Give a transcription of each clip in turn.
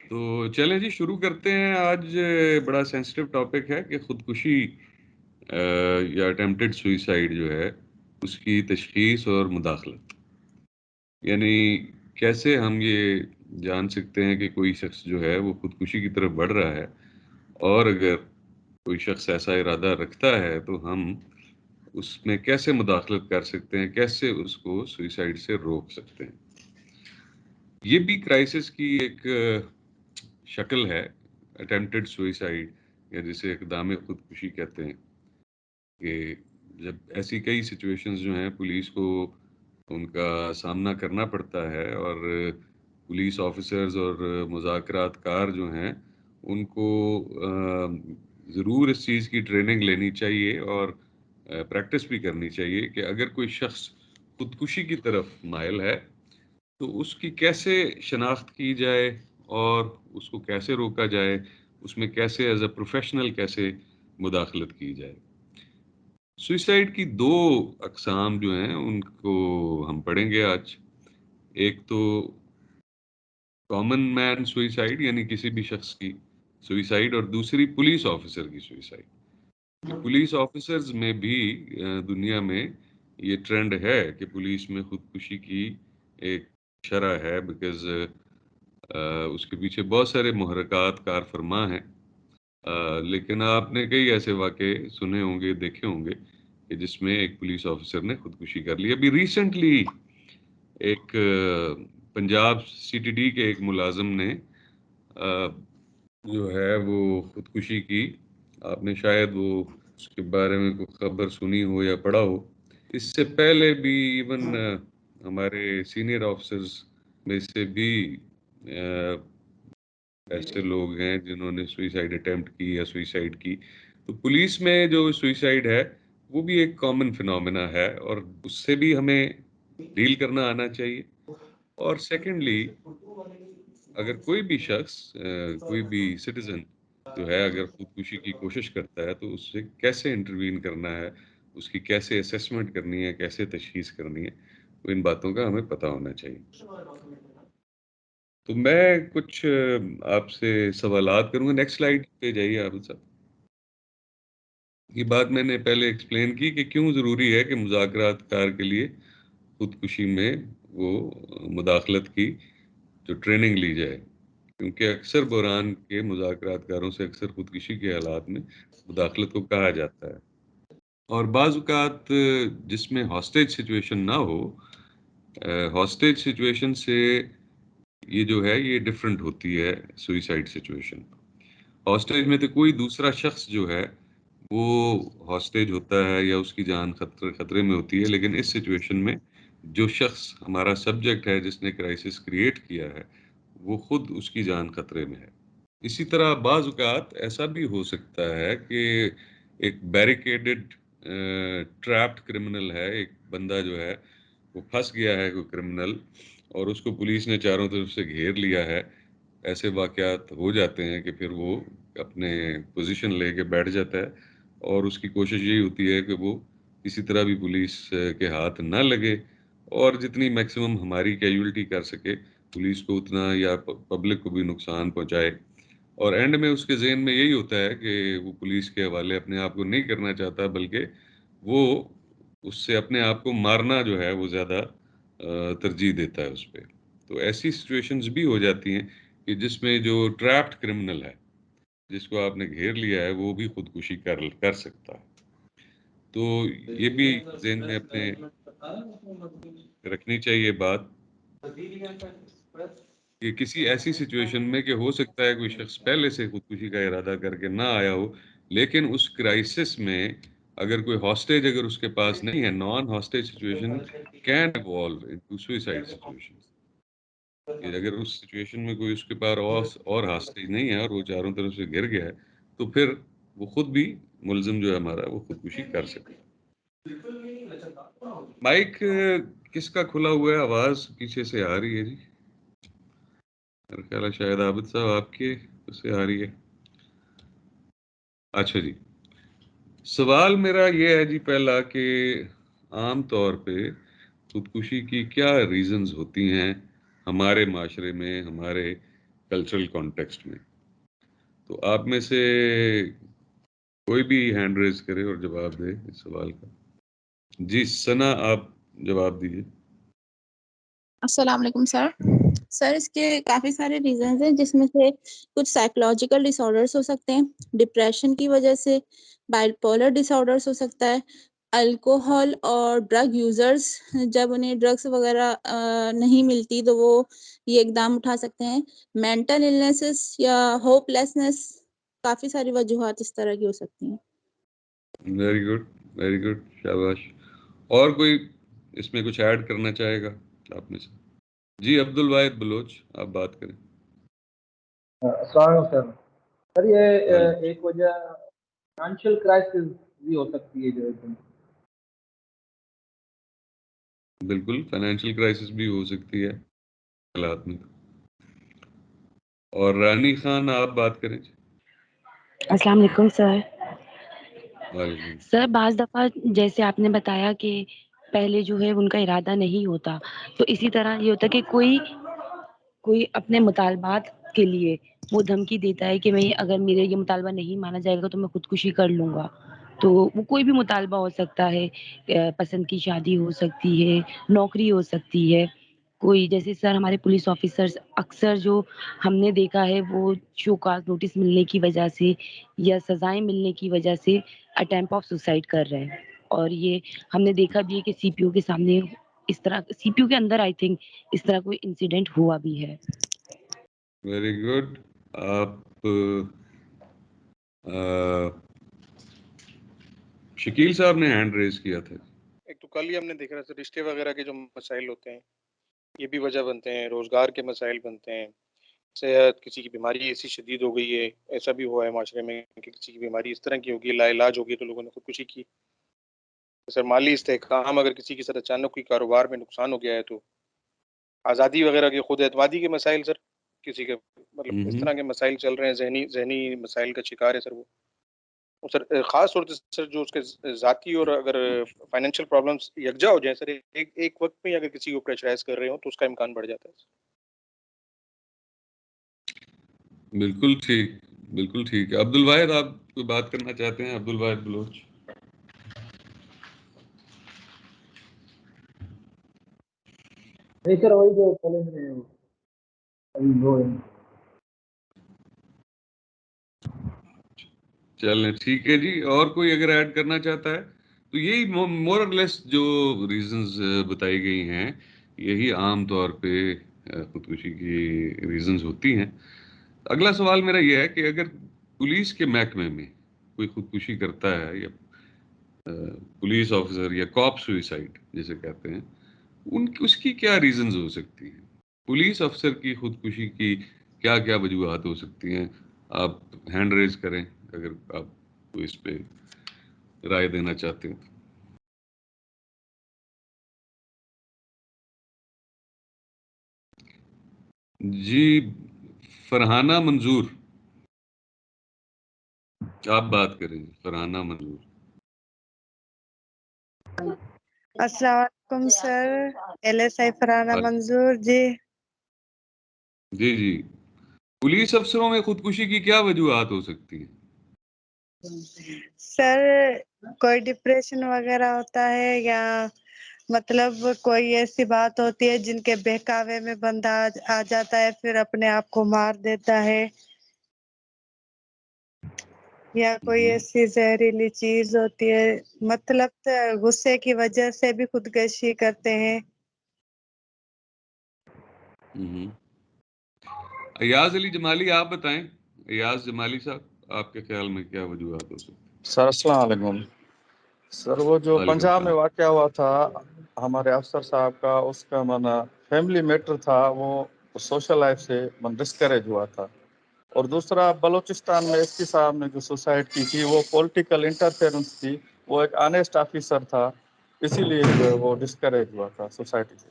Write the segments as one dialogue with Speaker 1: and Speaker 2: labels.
Speaker 1: تو چلیں جی شروع کرتے ہیں آج بڑا سینسٹیو ٹاپک ہے کہ خودکشی یا اٹیمپٹڈ سوئسائڈ جو ہے اس کی تشخیص اور مداخلت، یعنی کیسے ہم یہ جان سکتے ہیں کہ کوئی شخص جو ہے وہ خودکشی کی طرف بڑھ رہا ہے، اور اگر کوئی شخص ایسا ارادہ رکھتا ہے تو ہم اس میں کیسے مداخلت کر سکتے ہیں، کیسے اس کو سوئسائڈ سے روک سکتے ہیں۔ یہ بھی کرائسس کی ایک شکل ہے، اٹیمپٹڈ سوئسائڈ یا جسے اقدام خودکشی کہتے ہیں، کہ جب ایسی کئی سچویشنز جو ہیں پولیس کو ان کا سامنا کرنا پڑتا ہے، اور پولیس آفیسرز اور مذاکرات کار جو ہیں ان کو ضرور اس چیز کی ٹریننگ لینی چاہیے اور پریکٹس بھی کرنی چاہیے کہ اگر کوئی شخص خودکشی کی طرف مائل ہے تو اس کی کیسے شناخت کی جائے اور اس کو کیسے روکا جائے، اس میں کیسے ایز اے پروفیشنل کیسے مداخلت کی جائے۔ سوئسائڈ کی دو اقسام جو ہیں ان کو ہم پڑھیں گے آج۔ ایک تو کامن مین سوئسائڈ یعنی کسی بھی شخص کی سوئسائڈ، اور دوسری پولیس آفیسر کی سوئسائڈ۔ کہ پولیس آفیسرز میں بھی دنیا میں یہ ٹرینڈ ہے کہ پولیس میں خودکشی کی ایک شرح ہے، بیکاز اس کے پیچھے بہت سارے محرکات کار فرما ہیں، لیکن آپ نے کئی ایسے واقعے سنے ہوں گے، دیکھے ہوں گے کہ جس میں ایک پولیس آفیسر نے خودکشی کر لی۔ ابھی ریسنٹلی ایک پنجاب سی ٹی ڈی کے ایک ملازم نے جو ہے وہ خودکشی کی۔ آپ نے شاید وہ اس کے بارے میں کوئی خبر سنی ہو یا پڑھا ہو۔ اس سے پہلے بھی ایون ہمارے سینئر آفیسرز میں سے بھی ایسے لوگ ہیں جنہوں نے سوئسائڈ اٹیمپٹ کی یا سوئسائڈ کی۔ تو پولیس میں جو سوئسائڈ ہے وہ بھی ایک کامن فینومینا ہے، اور اس سے بھی ہمیں ڈیل کرنا آنا چاہیے۔ اور سیکنڈلی، اگر کوئی بھی شخص کوئی بھی سٹیزن جو ہے اگر خودکشی کی کوشش کرتا ہے تو اس سے کیسے انٹروین کرنا ہے، اس کی کیسے اسیسمنٹ کرنی ہے، کیسے تشخیص کرنی ہے، تو ان باتوں کا ہمیں پتہ ہونا چاہیے۔ تو میں کچھ آپ سے سوالات کروں گا۔ نیکسٹ سلائیڈ پہ جائیے آپ صاحب۔ یہ بات میں نے پہلے ایکسپلین کی کہ کیوں ضروری ہے کہ مذاکرات کار کے لیے خودکشی میں وہ مداخلت کی جو ٹریننگ لی جائے، کیونکہ اکثر بحران کے مذاکرات کاروں سے اکثر خودکشی کے حالات میں مداخلت کو کہا جاتا ہے، اور بعض اوقات جس میں ہاسٹیج سچویشن نہ ہو، ہاسٹیج سچویشن سے یہ جو ہے یہ ڈیفرنٹ ہوتی ہے سوئسائڈ سچویشن۔ ہاسٹیج میں تو کوئی دوسرا شخص جو ہے وہ ہاسٹیج ہوتا ہے یا اس کی جان خطرے میں ہوتی ہے، لیکن اس سچویشن میں جو شخص ہمارا سبجیکٹ ہے جس نے کرائسس کریٹ کیا ہے وہ خود اس کی جان خطرے میں ہے۔ اسی طرح بعض اوقات ایسا بھی ہو سکتا ہے کہ ایک بیریکیڈڈ ٹریپڈ کرمنل ہے، ایک بندہ جو ہے وہ پھنس گیا ہے، کوئی کرمنل، اور اس کو پولیس نے چاروں طرف سے گھیر لیا ہے۔ ایسے واقعات ہو جاتے ہیں کہ پھر وہ اپنے پوزیشن لے کے بیٹھ جاتا ہے، اور اس کی کوشش یہی ہوتی ہے کہ وہ کسی طرح بھی پولیس کے ہاتھ نہ لگے، اور جتنی میکسیمم ہماری کیجولٹی کر سکے پولیس کو اتنا، یا پبلک کو بھی نقصان پہنچائے۔ اور اینڈ میں اس کے ذہن میں یہی ہوتا ہے کہ وہ پولیس کے حوالے اپنے آپ کو نہیں کرنا چاہتا، بلکہ وہ اس سے اپنے آپ کو مارنا جو ہے وہ زیادہ ترجیح دیتا ہے اس پہ۔ تو ایسی سچویشنز بھی ہو جاتی ہیں کہ جس میں جو ٹریپڈ کرمنل ہے، جس کو آپ نے گھیر لیا ہے، وہ بھی خودکشی کر سکتا ہے۔ تو یہ بھی ذہن میں اپنے رکھنی چاہیے بات کہ کسی ایسی سچویشن میں کہ ہو سکتا ہے کوئی شخص پہلے سے خودکشی کا ارادہ کر کے نہ آیا ہو، لیکن اس کرائسس میں اگر کوئی ہاسٹیج اگر اس کے پاس نہیں ہے، naan hostage situation can evolve into suicide situation. کہ اگر اس سچویشن میں کوئی اس کے پاس اور ہاسٹیج نہیں ہے اور وہ چاروں طرف سے گر گیا ہے، تو پھر وہ خود بھی ملزم جو ہے ہمارا وہ خودکشی کر سکتا ہے۔ مائک کس کا کھلا ہوا ہے؟ آواز پیچھے سے آ رہی ہے جی، میرا خیال ہے شاید عابد صاحب آپ کے سے آ رہی ہے۔ اچھا جی، سوال میرا یہ ہے جی پہلا کہ عام طور پہ خودکشی کی کیا ریزنز ہوتی ہیں ہمارے معاشرے میں، ہمارے کلچرل کانٹیکسٹ میں. تو آپ میں سے کوئی بھی ہینڈ ریز کرے اور جواب دے اس سوال کا. جی ثنا، آپ جواب دیجیے.
Speaker 2: السلام علیکم سر اس کے کافی سارے ریزنز ہیں، جس میں سے کچھ سائیکولوجیکل ڈس آرڈرس ہو سکتے ہیں، ڈپریشن کی وجہ سے، بائیپولر ڈس آرڈرس ہو سکتا ہے، الکوہول اور ڈرگ یوزرز جب انہیں ڈرگس وغیرہ نہیں ملتی تو وہ یہ اقدام اٹھا سکتے ہیں، مینٹل النیسز یا ہوپ لیسنس، کافی ساری وجوہات اس طرح کی ہو سکتی ہیں.
Speaker 1: ویری گڈ، ویری گڈ، شاباش. اور کوئی اس میں کچھ ایڈ کرنا چاہے گا آپ میں سے؟ جی عبد الواحد بلوچ، آپ بات کریں.
Speaker 3: السلام علیکم سر یہ ایک وجہ فائنینشیل کرائسس بھی ہو سکتی ہے جو
Speaker 1: بالکل، فائنینشیل کرائسس بھی ہو سکتی ہے حالات میں. اور رانی خان، آپ بات کریں.
Speaker 4: السلام علیکم سر.
Speaker 1: وعلیکم.
Speaker 4: سر بعض دفعہ جیسے آپ نے بتایا کہ پہلے جو ہے ان کا ارادہ نہیں ہوتا، تو اسی طرح یہ ہوتا ہے کہ کوئی اپنے مطالبات کے لیے وہ دھمکی دیتا ہے کہ میں اگر میرے یہ مطالبہ نہیں مانا جائے گا تو میں خودکشی کر لوں گا. تو وہ کوئی بھی مطالبہ ہو سکتا ہے، پسند کی شادی ہو سکتی ہے، نوکری ہو سکتی ہے. کوئی جیسے سر ہمارے پولیس آفیسرز اکثر جو ہم نے دیکھا ہے وہ شو کاز نوٹس ملنے کی وجہ سے یا سزائیں ملنے کی وجہ سے اٹیمپ آف سوسائڈ کر رہے ہیں. اور یہ ہم نے دیکھا بھی ہے کہ سی پی او کے سامنے اس طرح، سی پی او کے اندر آئی تھنک اس طرح کوئی انسیڈنٹ ہوا بھی ہے.
Speaker 1: Very good. آپ شکیل صاحب نے ہینڈ ریز کیا تھا.
Speaker 5: ایک تو کل ہی ہم نے دیکھا تھا رشتے وغیرہ کے جو مسائل ہوتے ہیں یہ بھی وجہ بنتے ہیں، روزگار کے مسائل بنتے ہیں، صحت، کسی کی بیماری ایسی شدید ہو گئی ہے، ایسا بھی ہوا ہے معاشرے میں کہ کسی کی بیماری اس طرح کی ہوگی، لا علاج ہوگی تو لوگوں نے خودکشی کی. سر مالی استحکام، اگر کسی کے ساتھ اچانک کوئی کاروبار میں نقصان ہو گیا ہے تو آزادی وغیرہ کے، خود اعتمادی کے مسائل، سر کسی کے مطلب اس طرح کے مسائل چل رہے ہیں، ذہنی مسائل کا شکار ہے سر وہ. سر خاص طور سے سر جو اس کے ذاتی اور اگر فائنینشیل پرابلمس یکجا ہو جائیں سر ایک وقت میں اگر کسی کو پریشرائز کر رہے ہوں تو اس کا امکان بڑھ جاتا ہے.
Speaker 1: بالکل ٹھیک، بالکل ٹھیک ہے. عبد الواحد، آپ کوئی بات کرنا چاہتے ہیں؟ عبد الواحد بلوچ.
Speaker 3: نہیں سر وہی جو چیلنج رہے ہیں ابھی وہ
Speaker 1: چلیں ٹھیک ہے جی. اور کوئی اگر ایڈ کرنا چاہتا ہے تو یہی مور اور لیس جو ریزنز بتائی گئی ہیں یہی عام طور پہ خودکشی کی ریزنز ہوتی ہیں. اگلا سوال میرا یہ ہے کہ اگر پولیس کے محکمے میں کوئی خودکشی کرتا ہے یا پولیس آفیسر یا کاپ سوئسائڈ جسے کہتے ہیں، اس کی کیا ریزنز ہو سکتی ہیں؟ پولیس افسر کی خودکشی کی کیا کیا وجوہات ہو سکتی ہیں؟ آپ ہینڈ ریز کریں اگر آپ کو اس پہ رائے دینا چاہتے ہیں. جی فرحانہ منظور، آپ بات کریں. فرحانہ منظور.
Speaker 6: السلام علیکم sir, L S I Farhana Manzoor.
Speaker 1: جی پولیس افسروں میں خودکشی کی کیا وجوہات ہو سکتی ہیں؟
Speaker 6: سر کوئی ڈپریشن وغیرہ ہوتا ہے یا مطلب کوئی ایسی بات ہوتی ہے جن کے بہکاوے میں بندہ آ جاتا ہے پھر اپنے آپ کو مار دیتا ہے، یا کوئی ایسی زہریلی چیز ہوتی ہے، مطلب غصے کی وجہ سے بھی خودکشی کرتے ہیں.
Speaker 1: ایاز علی جمالی، آپ بتائیں. ایاز جمالی صاحب، آپ کے خیال میں کیا وجوہات ہو سکتی ہیں؟
Speaker 7: سر السلام علیکم. سر وہ جو
Speaker 1: وعلیکم
Speaker 7: پنجاب میں
Speaker 1: السلام.
Speaker 7: واقعہ ہوا تھا ہمارے افسر صاحب کا، اس کا مانا فیملی میٹر تھا، وہ سوشل لائف سے ڈسکریج ہوا تھا. اور دوسرا بلوچستان میں ایس پی صاحب نے جو سوسائڈ کی تھی وہ پولیٹیکل انٹرفیئرنس تھی، وہ ایک آنیسٹ آفیسر تھا، اسی لیے جو ہے وہ ڈسکریج ہوا تھا سوسائٹی سے.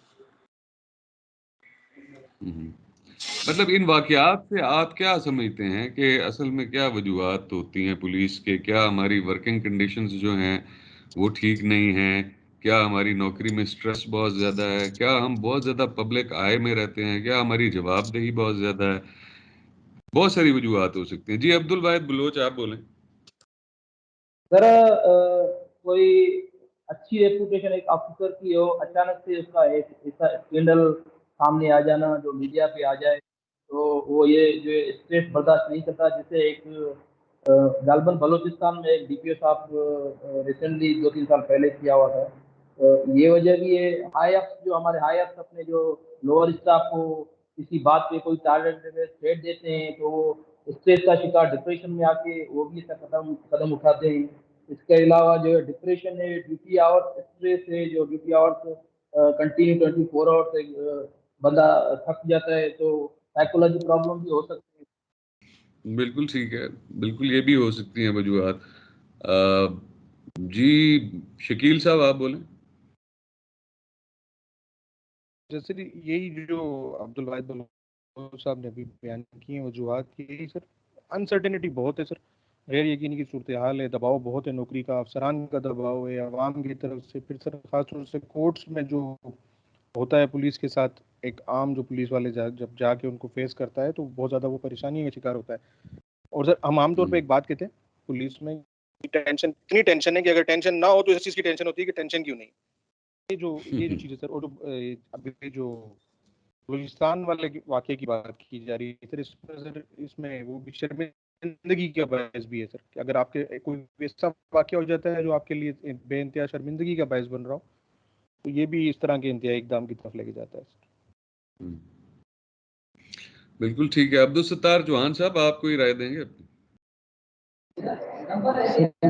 Speaker 1: مطلب ان واقعات سے آپ کیا سمجھتے ہیں کہ اصل میں کیا وجوہات ہوتی ہیں پولیس کے؟ کیا ہماری ورکنگ کنڈیشنز جو ہیں وہ ٹھیک نہیں ہیں؟ کیا ہماری نوکری میں سٹریس بہت زیادہ ہے؟ کیا ہم بہت زیادہ پبلک آئے میں رہتے ہیں؟ کیا ہماری جواب دہی بہت زیادہ ہے؟ بہت ساری وجوہات ہو سکتی ہیں. جی عبد الواحد بلوچ آپ بولیں.
Speaker 3: سر کوئی اچھی ریپوٹیشن ایک آفیسر کی ہو، اچانک سے اس کا ایک ایسا اسکینڈل سامنے آ جانا جو میڈیا پہ آ جائے تو وہ یہ جو اسٹریس برداشت نہیں کرتا، جسے ایک غالباً بلوچستان میں ایک ڈی پی او صاحب ریسنٹلی 2-3 سال پہلے کیا ہوا تھا. یہ وجہ بھی ہے ہائی اپس جو ہمارے ہائی اپس اپنے جو لوور اسٹاف کو کسی بات پہ کوئی ٹارگیٹ تھریٹ دیتے ہیں تو وہ اسٹریس کا شکار ڈپریشن میں آ کے وہ بھی اس کا قدم اٹھاتے ہیں. اس کے علاوہ جو ڈپریشن ہے، ڈیوٹی آورس اسٹریس ہے، جو ڈیوٹی آورس کنٹینیو 24 آورس سے بندہ تھک جاتا ہے تو سائیکولوجی پرابلم بھی ہو سکتی ہے.
Speaker 1: بالکل ٹھیک ہے، بالکل یہ بھی ہو سکتی ہیں وجوہات. جی شکیل صاحب آپ بولیں.
Speaker 5: جیسے یہی جو عبد الواحد صاحب نے ابھی بیان کی ہیں وجوہات، یہی سر انسرٹینٹی بہت ہے سر، غیر یقینی کی صورتحال ہے، دباؤ بہت ہے، نوکری کا، افسران کا دباؤ ہے عوام کی طرف سے، پھر سر خاص طور سے کورٹس میں جو ہوتا ہے پولیس کے ساتھ، ایک عام جو پولیس والے جب جا کے ان کو فیس کرتا ہے تو بہت زیادہ وہ پریشانی کا شکار ہوتا ہے. اور سر ہم عام طور پہ ایک بات کہتے ہیں پولیس میں ٹینشن، اتنی ٹینشن ہے کہ اگر ٹینشن نہ ہو تو اس چیز کی ٹینشن ہوتی ہے کہ ٹینشن کیوں نہیں. یہ جو چیز ہے سر، اور ابھی جو بلوچستان والے واقعے کی بات کی جا رہی ہے سر، اس میں وہ بھی شرمندگی کا باعث بھی ہے سر، کہ اگر آپ کے کوئی ایسا واقعہ ہو جاتا ہے جو آپ کے لیے بے انتہا شرمندگی کا باعث بن رہا ہو تو یہ بھی اس طرح کے انتہائی اقدام کی طرف لے کے جاتا ہے سر.
Speaker 1: بالکل ٹھیک ہے. عبدالستار چوہان صاحب آپ کوئی رائے دیں گے اپنی؟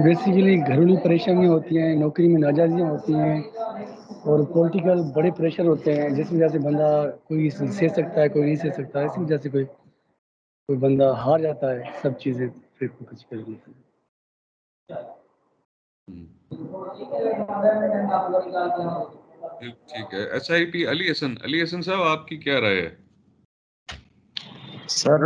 Speaker 8: بیسیکلی گھریلو پریشانیاں ہوتی ہیں، نوکری میں ناجائزیاں ہوتی ہیں اور پولیٹیکل بڑے پریشر ہوتے ہیں جس وجہ سے بندہ کوئی سہ سکتا ہے کوئی نہیں سہ سکتا. اسی وجہ سے کوئی بندہ ہار جاتا ہے سب چیزیں پھر کچھ کر دیتی ہیں.
Speaker 1: ٹھیک ہے. SIP علی حسن صاحب آپ کی کیا رائے ہے؟
Speaker 9: سر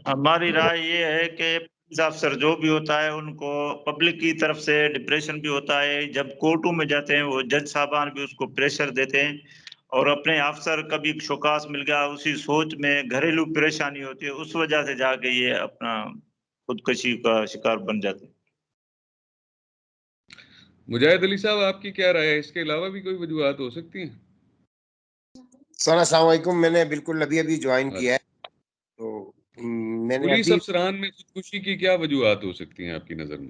Speaker 9: ہماری رائے یہ ہے کہ پولیس افسر جو بھی ہوتا ہے ان کو پبلک کی طرف سے ڈپریشن بھی ہوتا ہے، جب کورٹوں میں جاتے ہیں وہ جج صاحبان بھی اس کو پریشر دیتے ہیں اور اپنے افسر کبھی شوکاس مل گیا اسی سوچ میں گھریلو پریشانی ہوتی ہے، اس وجہ سے جا کے یہ اپنا خودکشی کا شکار بن جاتے ہیں.
Speaker 1: مجاہد علی صاحب آپ کی کیا رائے ہے؟ اس کے علاوہ بھی کوئی وجوہات ہو سکتی ہیں؟
Speaker 10: سر السلام علیکم. میں نے بالکل ابھی جوائن کیا ہے تو میں نے
Speaker 1: پولیس
Speaker 10: ابھی
Speaker 1: افسران میں خودکشی کی کیا وجوہات ہو سکتی ہیں آپ کی نظر میں؟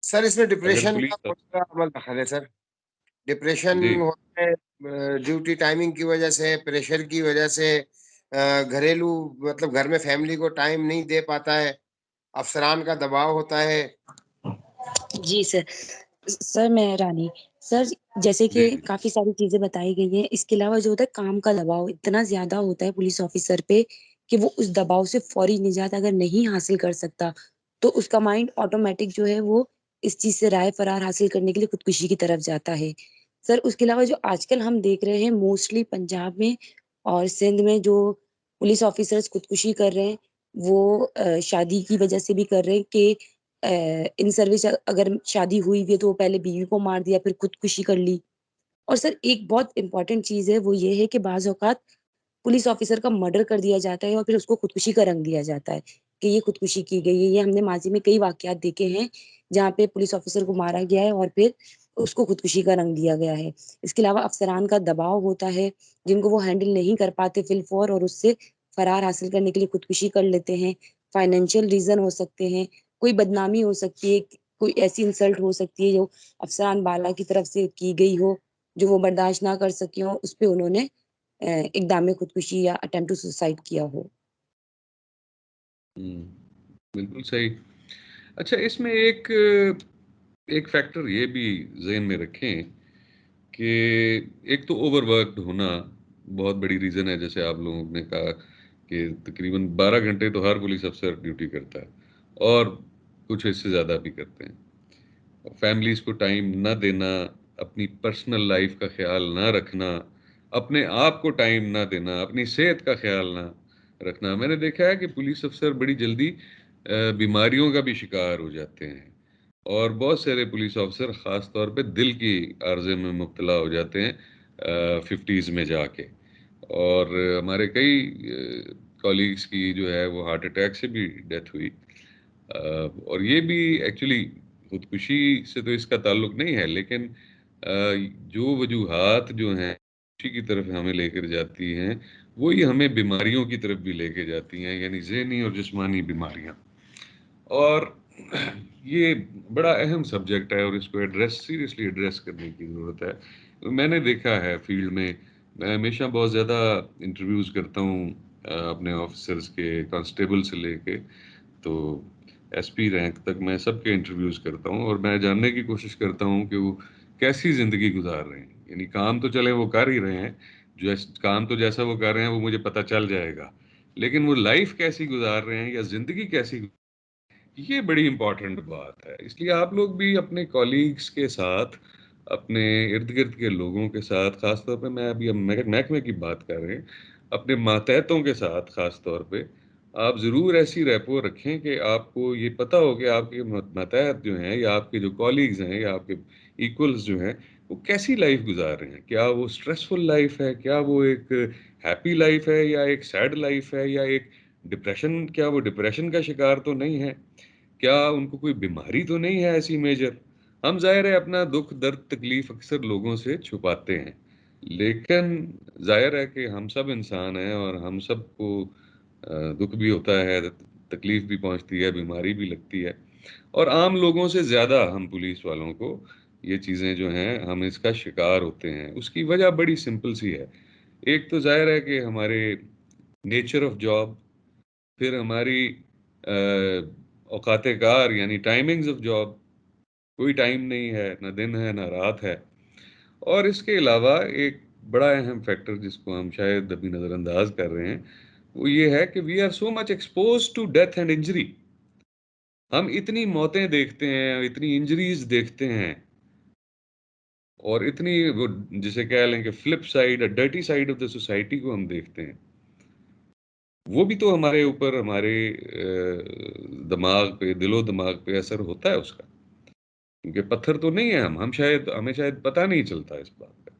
Speaker 10: سر اس میں
Speaker 1: اگر
Speaker 10: ڈپریشن
Speaker 1: پولیس
Speaker 10: کا بہت بڑا عمل دخل ہے سر. ڈپریشن
Speaker 1: جی
Speaker 10: ہوتا ہے ڈیوٹی ٹائمنگ کی وجہ سے، پریشر کی وجہ سے، گھریلو مطلب گھر میں فیملی کو ٹائم نہیں دے پاتا ہے، افسران کا دباؤ ہوتا ہے.
Speaker 4: جی سر میں رانی سر جیسے کہ کافی ساری چیزیں بتائی گئی ہیں، اس کے علاوہ جو ہوتا ہے کام کا دباؤ اتنا زیادہ ہوتا ہے پولیس آفیسر پہ کہ وہ اس دباؤ سے فوری نجات اگر نہیں حاصل کر سکتا تو اس کا مائنڈ آٹومیٹک جو ہے وہ اس چیز سے رائے فرار حاصل کرنے کے لیے خودکشی کی طرف جاتا ہے. سر اس کے علاوہ جو آج کل ہم دیکھ رہے ہیں موسٹلی پنجاب میں اور سندھ میں جو پولیس آفیسرز خودکشی کر رہے ہیں وہ شادی کی وجہ سے بھی کر رہے ہیں کہ ان سروس اگر شادی ہوئی بھی ہے تو وہ پہلے بیوی کو مار دیا پھر خودکشی کر لی. اور سر ایک بہت امپورٹنٹ چیز ہے وہ یہ ہے کہ بعض اوقات پولیس آفیسر کا مرڈر کر دیا جاتا ہے اور پھر اس کو خودکشی کا رنگ دیا جاتا ہے کہ یہ خودکشی کی گئی ہے. یہ ہم نے ماضی میں کئی واقعات دیکھے ہیں جہاں پہ پولیس آفیسر کو مارا گیا ہے اور پھر اس کو خودکشی کا رنگ دیا گیا ہے. اس کے علاوہ افسران کا دباؤ ہوتا ہے جن کو وہ ہینڈل نہیں کر پاتے فی الفور اور اس سے فرار حاصل کرنے کے لیے خودکشی کر لیتے ہیں. فائنینشیل ریزن ہو سکتے ہیں، کوئی بدنامی ہو سکتی ہے، کوئی ایسی انسلٹ ہو سکتی ہے جو افسران بالا کی طرف سے کی گئی ہو جو وہ برداشت نہ کر سکے ہو، اس پہ انہوں نے اقدام خودکشی یا اٹیمپٹ ٹو سوسائڈ کیا ہو.
Speaker 1: بالکل صحیح. اچھا اس میں ایک فیکٹر یہ بھی ذہن میں رکھیں کہ ایک تو اوور ورکڈ ہونا بہت بڑی ریزن ہے. جیسے آپ لوگوں نے کہا کہ تقریباً 12 گھنٹے تو ہر پولیس افسر ڈیوٹی کرتا ہے اور کچھ اس سے زیادہ بھی کرتے ہیں. فیملیز کو ٹائم نہ دینا، اپنی پرسنل لائف کا خیال نہ رکھنا، اپنے آپ کو ٹائم نہ دینا، اپنی صحت کا خیال نہ رکھنا. میں نے دیکھا ہے کہ پولیس افسر بڑی جلدی بیماریوں کا بھی شکار ہو جاتے ہیں اور بہت سارے پولیس افسر خاص طور پہ دل کی عارضے میں مبتلا ہو جاتے ہیں 50s میں جا کے. اور ہمارے کئی کالیگس کی جو ہے وہ ہارٹ اٹیک سے بھی ڈیتھ ہوئی، اور یہ بھی ایکچولی خودکشی سے تو اس کا تعلق نہیں ہے، لیکن جو وجوہات جو ہیں خودکشی کی طرف ہمیں لے کر جاتی ہیں وہی ہمیں بیماریوں کی طرف بھی لے کے جاتی ہیں، یعنی ذہنی اور جسمانی بیماریاں. اور یہ بڑا اہم سبجیکٹ ہے اور اس کو سیریسلی ایڈریس کرنے کی ضرورت ہے. میں نے دیکھا ہے فیلڈ میں ہمیشہ بہت زیادہ انٹرویوز کرتا ہوں اپنے آفیسرز کے، کانسٹیبل سے لے کے تو ایس پی رینک تک میں سب کے انٹرویوز کرتا ہوں، اور میں جاننے کی کوشش کرتا ہوں کہ وہ کیسی زندگی گزار رہے ہیں. یعنی کام تو چلے وہ کر ہی رہے ہیں، جو کام تو جیسا وہ کر رہے ہیں وہ مجھے پتہ چل جائے گا، لیکن وہ لائف کیسی گزار رہے ہیں یا زندگی کیسی، یہ بڑی امپورٹنٹ بات ہے. اس لیے آپ لوگ بھی اپنے کولیگز کے ساتھ، اپنے ارد گرد کے لوگوں کے ساتھ، خاص طور پہ میں ابھی محکمے کی بات کر رہے ہیں، اپنے ماتحتوں کے ساتھ خاص طور پہ آپ ضرور ایسی ریپو رکھیں کہ آپ کو یہ پتہ ہو کہ آپ کے ماتحت جو ہیں یا آپ کے جو کولیگز ہیں یا آپ کے ایکولز جو ہیں وہ کیسی لائف گزار رہے ہیں. کیا وہ سٹریسفل لائف ہے، کیا وہ ایک ہیپی لائف ہے، یا ایک سیڈ لائف ہے، یا ایک ڈپریشن، کیا وہ ڈپریشن کا شکار تو نہیں ہے، کیا ان کو کوئی بیماری تو نہیں ہے ایسی میجر. ہم ظاہر ہے اپنا دکھ درد تکلیف اکثر لوگوں سے چھپاتے ہیں، لیکن ظاہر ہے کہ ہم سب انسان ہیں اور ہم سب کو دکھ بھی ہوتا ہے، تکلیف بھی پہنچتی ہے، بیماری بھی لگتی ہے، اور عام لوگوں سے زیادہ ہم پولیس والوں کو یہ چیزیں جو ہیں ہم اس کا شکار ہوتے ہیں. اس کی وجہ بڑی سمپل سی ہے. ایک تو ظاہر ہے کہ ہمارے نیچر آف جاب، پھر ہماری اوقات کار یعنی ٹائمنگز آف جاب، کوئی ٹائم نہیں ہے، نہ دن ہے نہ رات ہے. اور اس کے علاوہ ایک بڑا اہم فیکٹر جس کو ہم شاید ابھی نظر انداز کر رہے ہیں وہ یہ ہے کہ we are so much expose to death and injury. ہم اتنی موتیں دیکھتے ہیں، اتنی انجریز دیکھتے ہیں، اور اتنی وہ جسے کہہ لیں کہ flip side, dirty side of the society کو ہم دیکھتے ہیں. وہ بھی تو ہمارے اوپر، ہمارے دماغ پہ، دل و دماغ پہ اثر ہوتا ہے اس کا، کیونکہ پتھر تو نہیں ہے ہمیں شاید پتہ نہیں چلتا اس بات کا.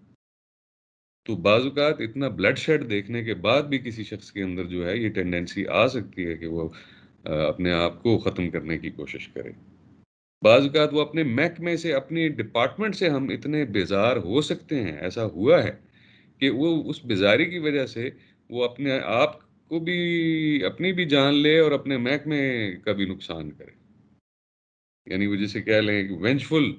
Speaker 1: تو بعض اوقات اتنا بلڈ شیڈ دیکھنے کے بعد بھی کسی شخص کے اندر جو ہے یہ ٹینڈنسی آ سکتی ہے کہ وہ اپنے آپ کو ختم کرنے کی کوشش کرے. بعض اوقات وہ اپنے محکمے سے، اپنی ڈپارٹمنٹ سے ہم اتنے بیزار ہو سکتے ہیں، ایسا ہوا ہے کہ وہ اس بیزاری کی وجہ سے وہ اپنے آپ کو بھی، اپنی بھی جان لے اور اپنے محکمے کا بھی نقصان کرے. یعنی وہ جسے کہہ لیں کہ وینچفل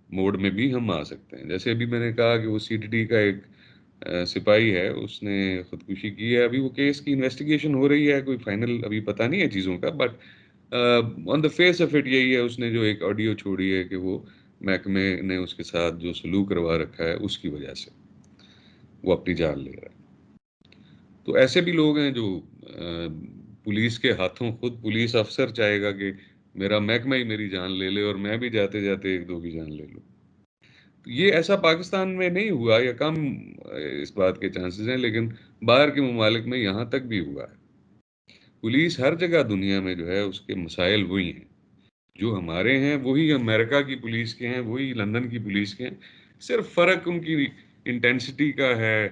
Speaker 1: موڈ میں بھی ہم آ سکتے ہیں. جیسے ابھی میں نے کہا کہ وہ سی ٹی ڈی کا ایک سپاہی ہے، اس نے خودکشی کی ہے. ابھی وہ کیس کی انویسٹیگیشن ہو رہی ہے، کوئی فائنل ابھی پتہ نہیں ہے چیزوں کا، but on the face of it یہی ہے. اس نے جو ایک آڈیو چھوڑی ہے کہ وہ محکمے نے اس کے ساتھ جو سلوک کروا رکھا ہے اس کی وجہ سے وہ اپنی جان لے رہا ہے. تو ایسے بھی لوگ ہیں جو پولیس کے ہاتھوں، خود پولیس افسر چاہے گا کہ میرا محکمہ ہی میری جان لے لے اور میں بھی جاتے جاتے ایک دو کی جان لے لوں. یہ ایسا پاکستان میں نہیں ہوا، یا کم اس بات کے چانسز ہیں، لیکن باہر کے ممالک میں یہاں تک بھی ہوا ہے. پولیس ہر جگہ دنیا میں جو ہے اس کے مسائل وہی ہیں جو ہمارے ہیں، وہی امریکہ کی پولیس کے ہیں، وہی لندن کی پولیس کے ہیں. صرف فرق ان کی انٹینسٹی کا ہے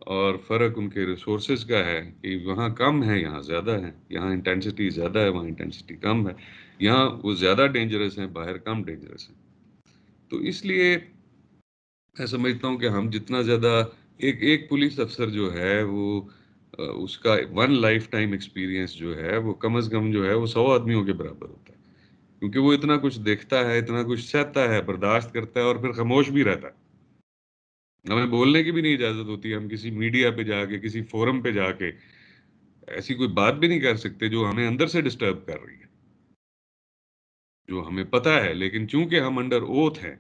Speaker 1: اور فرق ان کے ریسورسز کا ہے کہ وہاں کم ہے، یہاں زیادہ ہے. یہاں انٹینسٹی زیادہ ہے، وہاں انٹینسٹی کم ہے. یہاں وہ زیادہ ڈینجرس ہیں، باہر کم ڈینجرس ہیں. تو اس لیے میں سمجھتا ہوں کہ ہم جتنا زیادہ ایک پولیس افسر جو ہے وہ اس کا 1 لائف ٹائم ایکسپیرینس جو ہے وہ کم از کم جو ہے وہ 100 آدمیوں کے برابر ہوتا ہے، کیونکہ وہ اتنا کچھ دیکھتا ہے، اتنا کچھ سہتا ہے، برداشت کرتا ہے، اور پھر خاموش بھی رہتا ہے. ہمیں بولنے کی بھی نہیں اجازت ہوتی. ہم کسی میڈیا پہ جا کے، کسی فورم پہ جا کے ایسی کوئی بات بھی نہیں کر سکتے جو ہمیں اندر سے ڈسٹرب کر رہی ہے، جو ہمیں پتہ ہے. لیکن چونکہ ہم انڈر اوتھ ہیں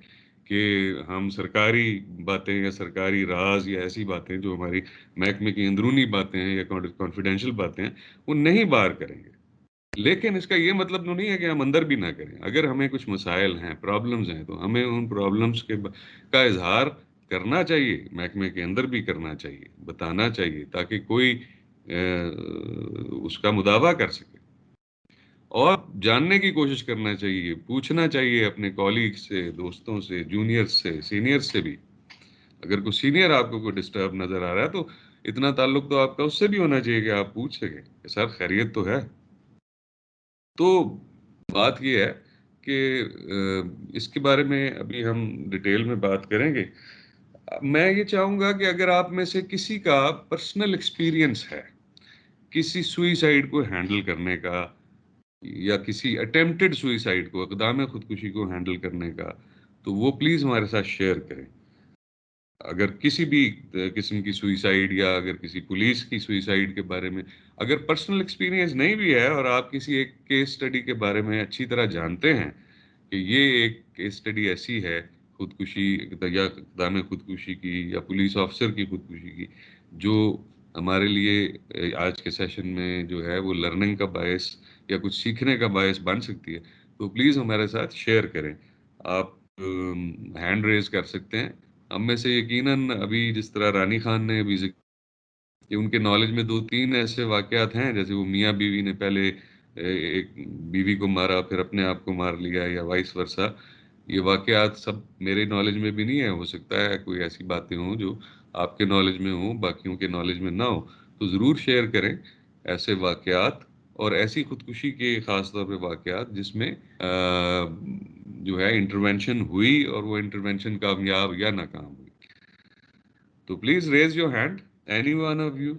Speaker 1: کہ ہم سرکاری باتیں یا سرکاری راز یا ایسی باتیں جو ہماری محکمے کی اندرونی باتیں ہیں یا کانفیڈینشیل باتیں ہیں وہ نہیں باہر کریں گے. لیکن اس کا یہ مطلب تو نہیں ہے کہ ہم اندر بھی نہ کریں. اگر ہمیں کچھ مسائل ہیں، پرابلمز ہیں، تو ہمیں ان پرابلمز کا اظہار کرنا چاہیے، محکمے کے اندر بھی کرنا چاہیے، بتانا چاہیے، تاکہ کوئی اس کا مداوع کر سکے. اور جاننے کی کوشش کرنا چاہیے، پوچھنا چاہیے اپنے کولیگ سے، دوستوں سے، جونیئر سے، سینئر سے بھی. اگر کوئی سینئر آپ کو کوئی ڈسٹرب نظر آ رہا ہے تو اتنا تعلق تو آپ کا اس سے بھی ہونا چاہیے کہ آپ پوچھ سکیں کہ سر خیریت تو ہے. تو بات یہ ہے کہ اس کے بارے میں ابھی ہم ڈیٹیل میں بات کریں گے. میں یہ چاہوں گا کہ اگر آپ میں سے کسی کا پرسنل ایکسپیرینس ہے کسی سوئیسائڈ کو ہینڈل کرنے کا یا کسی اٹیمپٹڈ سوئیسائڈ کو، اقدام خودکشی کو ہینڈل کرنے کا، تو وہ پلیز ہمارے ساتھ شیئر کریں. اگر کسی بھی قسم کی سوئیسائڈ یا اگر کسی پولیس کی سوئیسائڈ کے بارے میں اگر پرسنل ایکسپیرینس نہیں بھی ہے اور آپ کسی ایک کیس سٹڈی کے بارے میں اچھی طرح جانتے ہیں کہ یہ ایک کیس سٹڈی ایسی ہے خودکشی یا اقدام خودکشی کی یا پولیس آفیسر کی خودکشی کی جو ہمارے لیے آج کے سیشن میں جو ہے وہ لرننگ کا باعث یا کچھ سیکھنے کا باعث بن سکتی ہے، تو پلیز ہمارے ساتھ شیئر کریں. آپ ہینڈ ریز کر سکتے ہیں. ہم میں سے یقیناً ابھی جس طرح رانی خان نے ابھی ذکر کہ ان کے نالج میں 2-3 ایسے واقعات ہیں جیسے وہ میاں بیوی نے پہلے ایک بیوی کو مارا پھر اپنے آپ کو مار لیا یا وائس ورسا. یہ واقعات سب میرے نالج میں بھی نہیں ہے، ہو سکتا ہے کوئی ایسی باتیں ہوں جو آپ کے نالج میں ہوں باقیوں کے نالج میں نہ ہو، تو ضرور شیئر کریں ایسے واقعات اور ایسی خودکشی کے خاص طور پہ واقعات جس میں جو ہے انٹرونشن ہوئی اور وہ انٹرونشن کامیاب یا ناکام ہوئی. تو please raise your hand any one of you.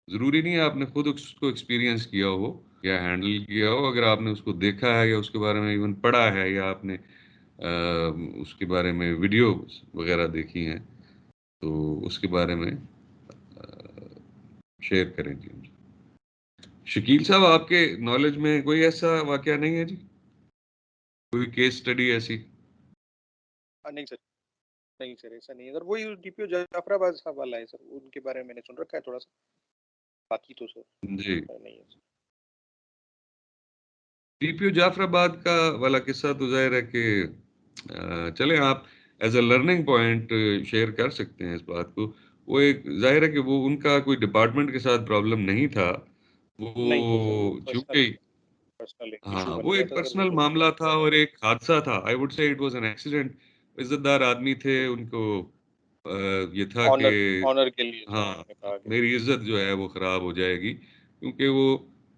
Speaker 1: ضروری نہیں ہے آپ نے خود اس کو ایکسپیرینس کیا ہو یا ہینڈل کیا ہو. اگر آپ نے اس کو دیکھا ہے یا اس کے بارے میں ایون پڑھا ہے یا آپ نے اس کے بارے میں ویڈیو وغیرہ دیکھی ہیں تو اس کے بارے میں شیئر کریں. جی شکیل صاحب، آپ کے نالج میں کوئی ایسا واقعہ نہیں ہے جی؟ کوئی کیس سٹڈی ایسی؟
Speaker 5: نہیں سر، نہیں سر ایسا نہیں ہے سر. وہی ڈی پی او جعفر آباد صاحب والا ہے سر، ان کے بارے میں میں نے سن رکھا ہے تھوڑا سا، باقی تو سر
Speaker 1: جی
Speaker 5: نہیں ہے.
Speaker 1: ڈی پی او جعفر آباد کا والا قصہ تو ظاہر ہے کہ چلیں آپ as a learning point share کر سکتے ہیں اس بات کو. وہ ایک ظاہر ہے کہ وہ ان کا کوئی ڈپارٹمنٹ کے ساتھ پرابلم نہیں تھا،
Speaker 5: نہیں تھا سر، وہ
Speaker 1: وہ چونکہ
Speaker 5: پرسنل ایشو
Speaker 1: ہاں
Speaker 5: بن
Speaker 1: وہ
Speaker 5: گیا
Speaker 1: ایک
Speaker 5: تھا سر.
Speaker 1: پرسنل معاملہ تھا اور ایک حادثہ تھا. I would say it was an accident. عزت دار آدمی تھے، ان کو یہ تھا کہ
Speaker 5: آنر کے لیے سر
Speaker 1: ہاں
Speaker 5: انہوں نے کہا کہ
Speaker 1: میری عزت جو ہے وہ خراب ہو جائے گی، کیونکہ وہ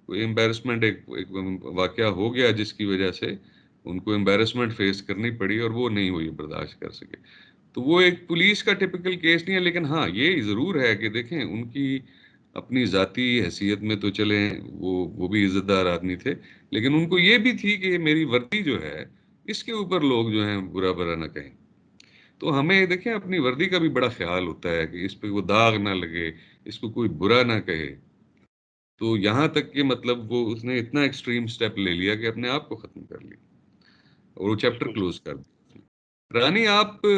Speaker 1: امبیرسمنٹ ایک واقعہ ہو گیا جس کی وجہ سے ان کو امبیرسمنٹ فیس کرنی پڑی اور وہ نہیں ہوئی برداشت کر سکے. تو وہ ایک پولیس کا ٹپیکل کیس نہیں ہے، لیکن ہاں یہ ضرور ہے کہ دیکھیں ان کی اپنی ذاتی حیثیت میں تو چلیں وہ بھی عزت دار آدمی تھے، لیکن ان کو یہ بھی تھی کہ میری وردی جو ہے اس کے اوپر لوگ جو ہیں برا برا نہ کہیں. تو ہمیں دیکھیں اپنی وردی کا بھی بڑا خیال ہوتا ہے کہ اس پہ وہ داغ نہ لگے، اس کو کوئی برا نہ کہے. تو یہاں تک کہ مطلب وہ اس نے اتنا ایکسٹریم سٹیپ لے لیا کہ اپنے آپ کو ختم کر لیا اور وہ چیپٹر کلوز کر دیا.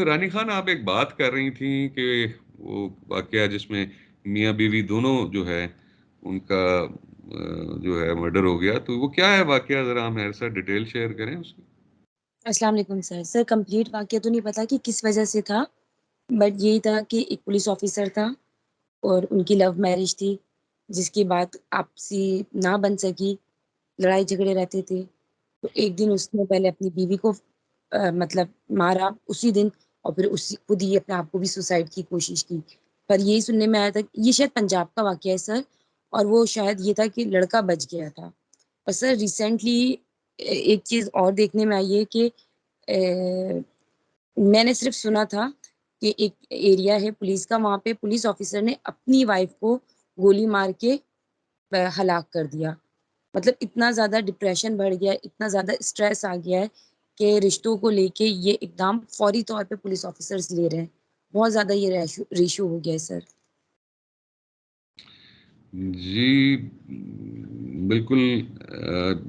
Speaker 1: رانی خان آپ ایک بات کر رہی تھیں کہ وہ واقعہ جس میں میاں بیوی دونوں جو ہے ان کا جو ہے مرڈر ہو گیا، تو وہ کیا ہے واقعہ؟ ذرا ہم ایسا ڈیٹیل شیئر کریں اس کی.
Speaker 4: السلام علیکم سر کمپلیٹ واقعہ تو نہیں پتا کہ کس وجہ سے تھا، بٹ یہی تھا کہ ایک پولیس آفیسر تھا اور ان کی لو میرج تھی جس کی بات آپسی نہ بن سکی، لڑائی جھگڑے رہتے تھے. تو ایک دن اس نے پہلے اپنی بیوی کو مطلب مارا اسی دن، اور پھر خود ہی اپنے آپ کو بھی سوسائڈ کی کوشش کی. پر یہی سننے میں آیا تھا، یہ شاید پنجاب کا واقعہ ہے سر، اور وہ شاید یہ تھا کہ لڑکا بچ گیا تھا. پر سر ریسنٹلی ایک چیز اور دیکھنے میں آئی ہے کہ میں نے صرف سنا تھا کہ ایک ایریا ہے پولیس کا، وہاں پہ پولیس آفیسر نے اپنی وائف کو گولی مار کے ہلاک کر دیا. مطلب اتنا زیادہ ڈپریشن بڑھ گیا، اتنا زیادہ اسٹریس آ گیا ہے کہ رشتوں کو لے کے یہ اقدام فوری طور پہ پولیس آفیسرز لے رہے ہیں. بہت زیادہ یہ ریشو ہو گیا ہے سر.
Speaker 1: جی بالکل،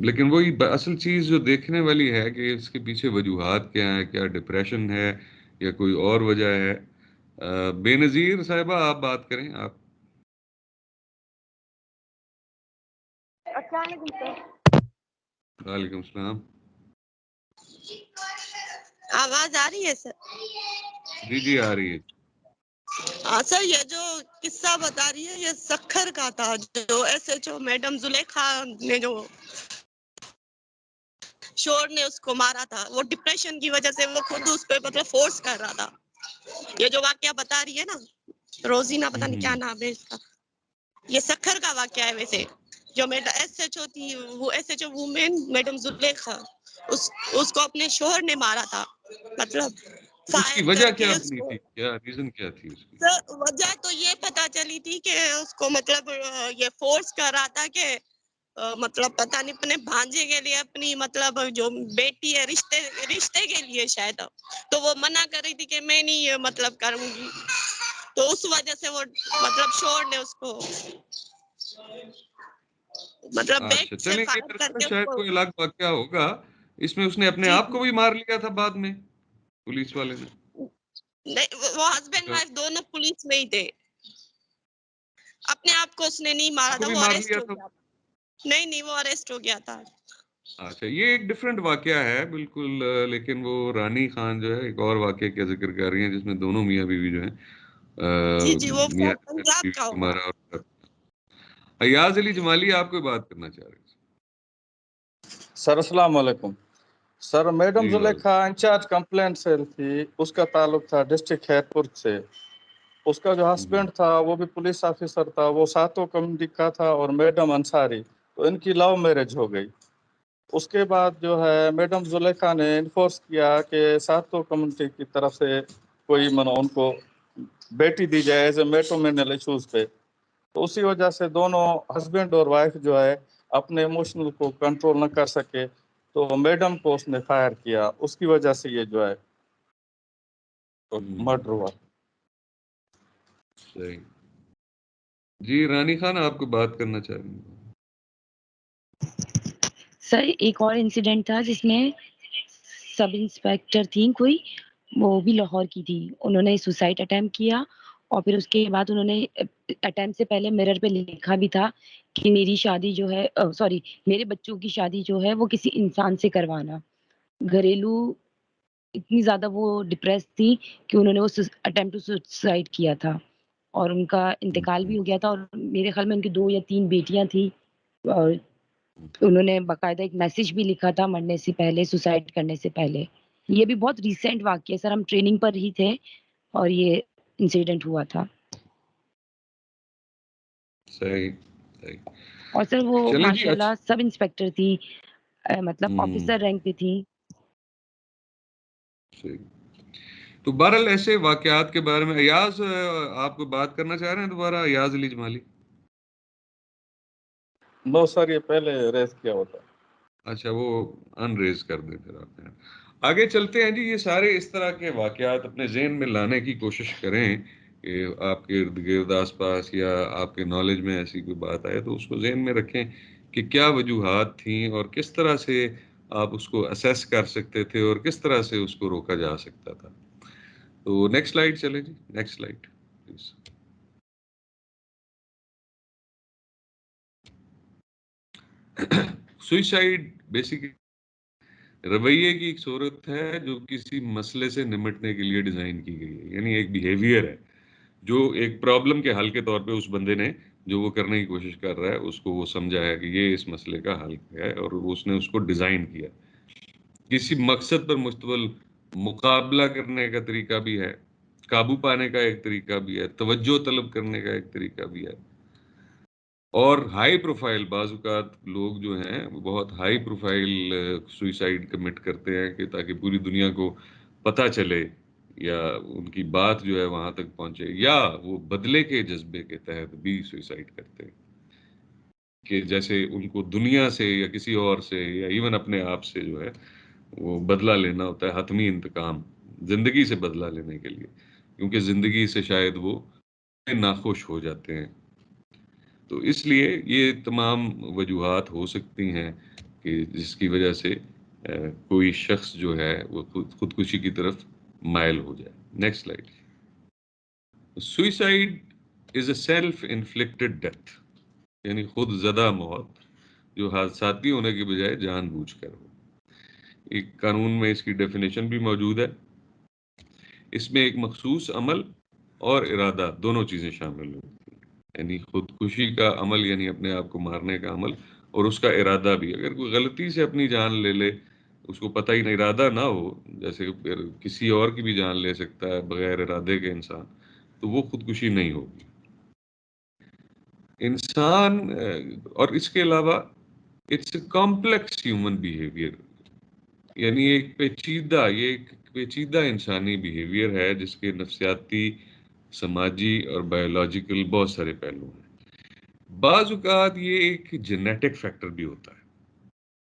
Speaker 1: لیکن وہی اصل چیز جو دیکھنے والی ہے کہ اس کے پیچھے وجوہات کیا ہیں، کیا ڈپریشن ہے یا کوئی اور وجہ ہے. بے نظیر صاحبہ آپ بات کریں. آپ
Speaker 11: السلام علیکم سر.
Speaker 1: وعلیکم السلام.
Speaker 11: آواز آ رہی ہے سر؟
Speaker 1: جی آ رہی ہے.
Speaker 11: ہاں سر، یہ جو قصہ بتا رہی ہے یہ سکھر کا تھا، جو S H O madam Zulekha نے جو شور نے اس کو مارا تھا، وہ ڈپریشن کی وجہ سے وہ خود اس پہ مطلب فورس کر رہا تھا. یہ جو واقعہ بتا رہی ہے نا روزینہ، پتہ نہیں کیا نام ہے اس کا، یہ سکھر کا واقعہ ہے. ویسے جو ایس ایچ او تھی، وہ S H O women madam Zulekha, اس کو اپنے شوہر نے مارا تھا، مطلب
Speaker 1: اس کی وجہ کیا بنی تھی؟ کیا ریزن کیا تھی اس کی؟
Speaker 11: وجہ تو یہ پتا چلی تھی کہ اس کو مطلب یہ فورس کر رہا تھا کہ مطلب پتہ نہیں اپنے بھانجے کے لیے، اپنی مطلب جو بیٹی ہے رشتے کے لیے شاید، تو وہ منع کر رہی تھی کہ میں نہیں یہ مطلب کروں گی، تو اس وجہ سے وہ مطلب شوہر نے اس کو مطلب بیٹ سے فائر کر کے
Speaker 1: شاید کوئی الگ واقعہ ہوگا اس میں، اس نے اپنے آپ کو بھی مار لیا تھا بعد میں پولیس والے نے.
Speaker 11: نہیں، وہ ہسبینڈ وائف دونوں پولیس میں ہی تھے. اپنے آپ کو اس نے نہیں مارا تھا، وہ اریسٹ ہو گیا. نہیں وہ اریسٹ ہو گیا تھا.
Speaker 1: اچھا، یہ ایک ڈیفرنٹ واقعہ ہے بالکل، لیکن وہ رانی خان جو ہے ایک اور واقعے کا ذکر کر رہی ہیں جس میں دونوں میاں بیوی جو ہیں
Speaker 11: جی وہ پنجاب کا ہوگا.
Speaker 1: ایاز علی جمالی آپ کوئی بات کرنا چاہ رہے ہیں؟
Speaker 7: سر السلام علیکم. Sir madam Zulekha incharge complaint cell تھی، اس کا تعلق تھا ڈسٹرکٹ خیرپور سے. اس کا جو ہسبینڈ تھا وہ بھی پولیس آفیسر تھا، وہ ساتوں کمیونٹی کا تھا، اور میڈم انصاری، تو ان کی لو میرج ہو گئی. اس کے بعد جو ہے میڈم زلیخا نے انفورس کیا کہ ساتوں کمیونٹی کی طرف سے کوئی ان کو بیٹی دی جائے ایز اے میٹرومینل ایشوز پہ. تو اسی وجہ سے دونوں ہسبینڈ اور وائف جو ہے اپنے ایموشنل کو کنٹرول نہ کر سکے، تو میڈم کو اس نے فائر کیا، اس کی وجہ سے یہ جو ہے مرڈر ہوا.
Speaker 1: صحیح. جی رانی خان آپ کو بات کرنا چاہ رہی ہیں؟
Speaker 4: سر ایک اور انسیڈنٹ تھا جس میں سب انسپیکٹر تھیں کوئی، وہ بھی لاہور کی تھی، انہوں نے سوسائڈ اٹیمپٹ کیا، اور پھر اس کے بعد انہوں نے اٹیمپٹ سے پہلے مرر پہ لکھا بھی تھا کہ میری شادی جو ہے میرے بچوں کی شادی جو ہے وہ کسی انسان سے کروانا. گھریلو اتنی زیادہ وہ ڈپریس تھی کہ انہوں نے وہ اٹیمپٹ ٹو سوسائڈ کیا تھا، اور ان کا انتقال بھی ہو گیا تھا. اور میرے خیال میں ان کی 2 یا 3 بیٹیاں تھیں، اور انہوں نے باقاعدہ ایک میسج بھی لکھا تھا مرنے سے پہلے، سوسائڈ کرنے سے پہلے. یہ بھی بہت ریسنٹ واقعہ ہے سر، ہم ٹریننگ پر ہی تھے اور یہ انسیڈنٹ ہوا تھا.
Speaker 1: صحیح.
Speaker 4: اور سر وہ ماشاءاللہ سب انسپیکٹر تھی، مطلب آفیسر رینک پہ تھی.
Speaker 1: تو بہرحال ایسے واقعات کے بارے میں ایاز آپ کو بات کرنا چاہ رہے ہیں دوبارہ؟ ایاز علی جمالی.
Speaker 7: نو سر، یہ پہلے ریز کیا ہوتا.
Speaker 1: اچھا، وہ ان ریز کر دیں پھر آپ نے. آگے چلتے ہیں جی. یہ سارے اس طرح کے واقعات اپنے ذہن میں لانے کی کوشش کریں کہ آپ کے ارد گرد آس پاس یا آپ کے نالج میں ایسی کوئی بات آئے تو اس کو ذہن میں رکھیں کہ کیا وجوہات تھیں اور کس طرح سے آپ اس کو اسیس کر سکتے تھے اور کس طرح سے اس کو روکا جا سکتا تھا. تو نیکسٹ سلائیڈ چلے جی، next slide please. Suicide basically رویے کی ایک صورت ہے جو کسی مسئلے سے نمٹنے کے لیے ڈیزائن کی گئی ہے. یعنی ایک بیہیویئر ہے جو ایک پرابلم کے حل کے طور پہ اس بندے نے جو وہ کرنے کی کوشش کر رہا ہے اس کو وہ سمجھا ہے کہ یہ اس مسئلے کا حل ہے، اور اس نے اس کو ڈیزائن کیا. کسی مقصد پر مشتمل مقابلہ کرنے کا طریقہ بھی ہے، قابو پانے کا ایک طریقہ بھی ہے، توجہ طلب کرنے کا ایک طریقہ بھی ہے. اور ہائی پروفائل بعض اوقات لوگ جو ہیں وہ بہت ہائی پروفائل سوئسائڈ کمٹ کرتے ہیں کہ تاکہ پوری دنیا کو پتہ چلے یا ان کی بات جو ہے وہاں تک پہنچے، یا وہ بدلے کے جذبے کے تحت بھی سوئسائڈ کرتے ہیں کہ جیسے ان کو دنیا سے یا کسی اور سے یا ایون اپنے آپ سے جو ہے وہ بدلہ لینا ہوتا ہے، حتمی انتقام زندگی سے بدلہ لینے کے لیے، کیونکہ زندگی سے شاید وہ ناخوش ہو جاتے ہیں. تو اس لیے یہ تمام وجوہات ہو سکتی ہیں کہ جس کی وجہ سے کوئی شخص جو ہے وہ خودکشی کی طرف مائل ہو جائے. Next slide. Suicide is a self inflicted death, یعنی خود زدہ موت جو حادثاتی ہونے کی بجائے جان بوجھ کر ہو. ایک قانون میں اس کی ڈیفینیشن بھی موجود ہے. اس میں ایک مخصوص عمل اور ارادہ دونوں چیزیں شامل ہیں، یعنی خودکشی کا عمل یعنی اپنے آپ کو مارنے کا عمل، اور اس کا ارادہ بھی. اگر کوئی غلطی سے اپنی جان لے لے اس کو پتہ ہی نہیں، ارادہ نہ ہو، جیسے پھر کسی اور کی بھی جان لے سکتا ہے بغیر ارادے کے انسان، تو وہ خودکشی نہیں ہوگی۔ انسان اور اس کے علاوہ it's a complex human behaviour, یعنی ایک پیچیدہ انسانی بیہیویئر ہے جس کے نفسیاتی، سماجی اور بایولوجیکل بہت سارے پہلو ہیں۔ بعض اوقات یہ ایک جینیٹک فیکٹر بھی ہوتا ہے،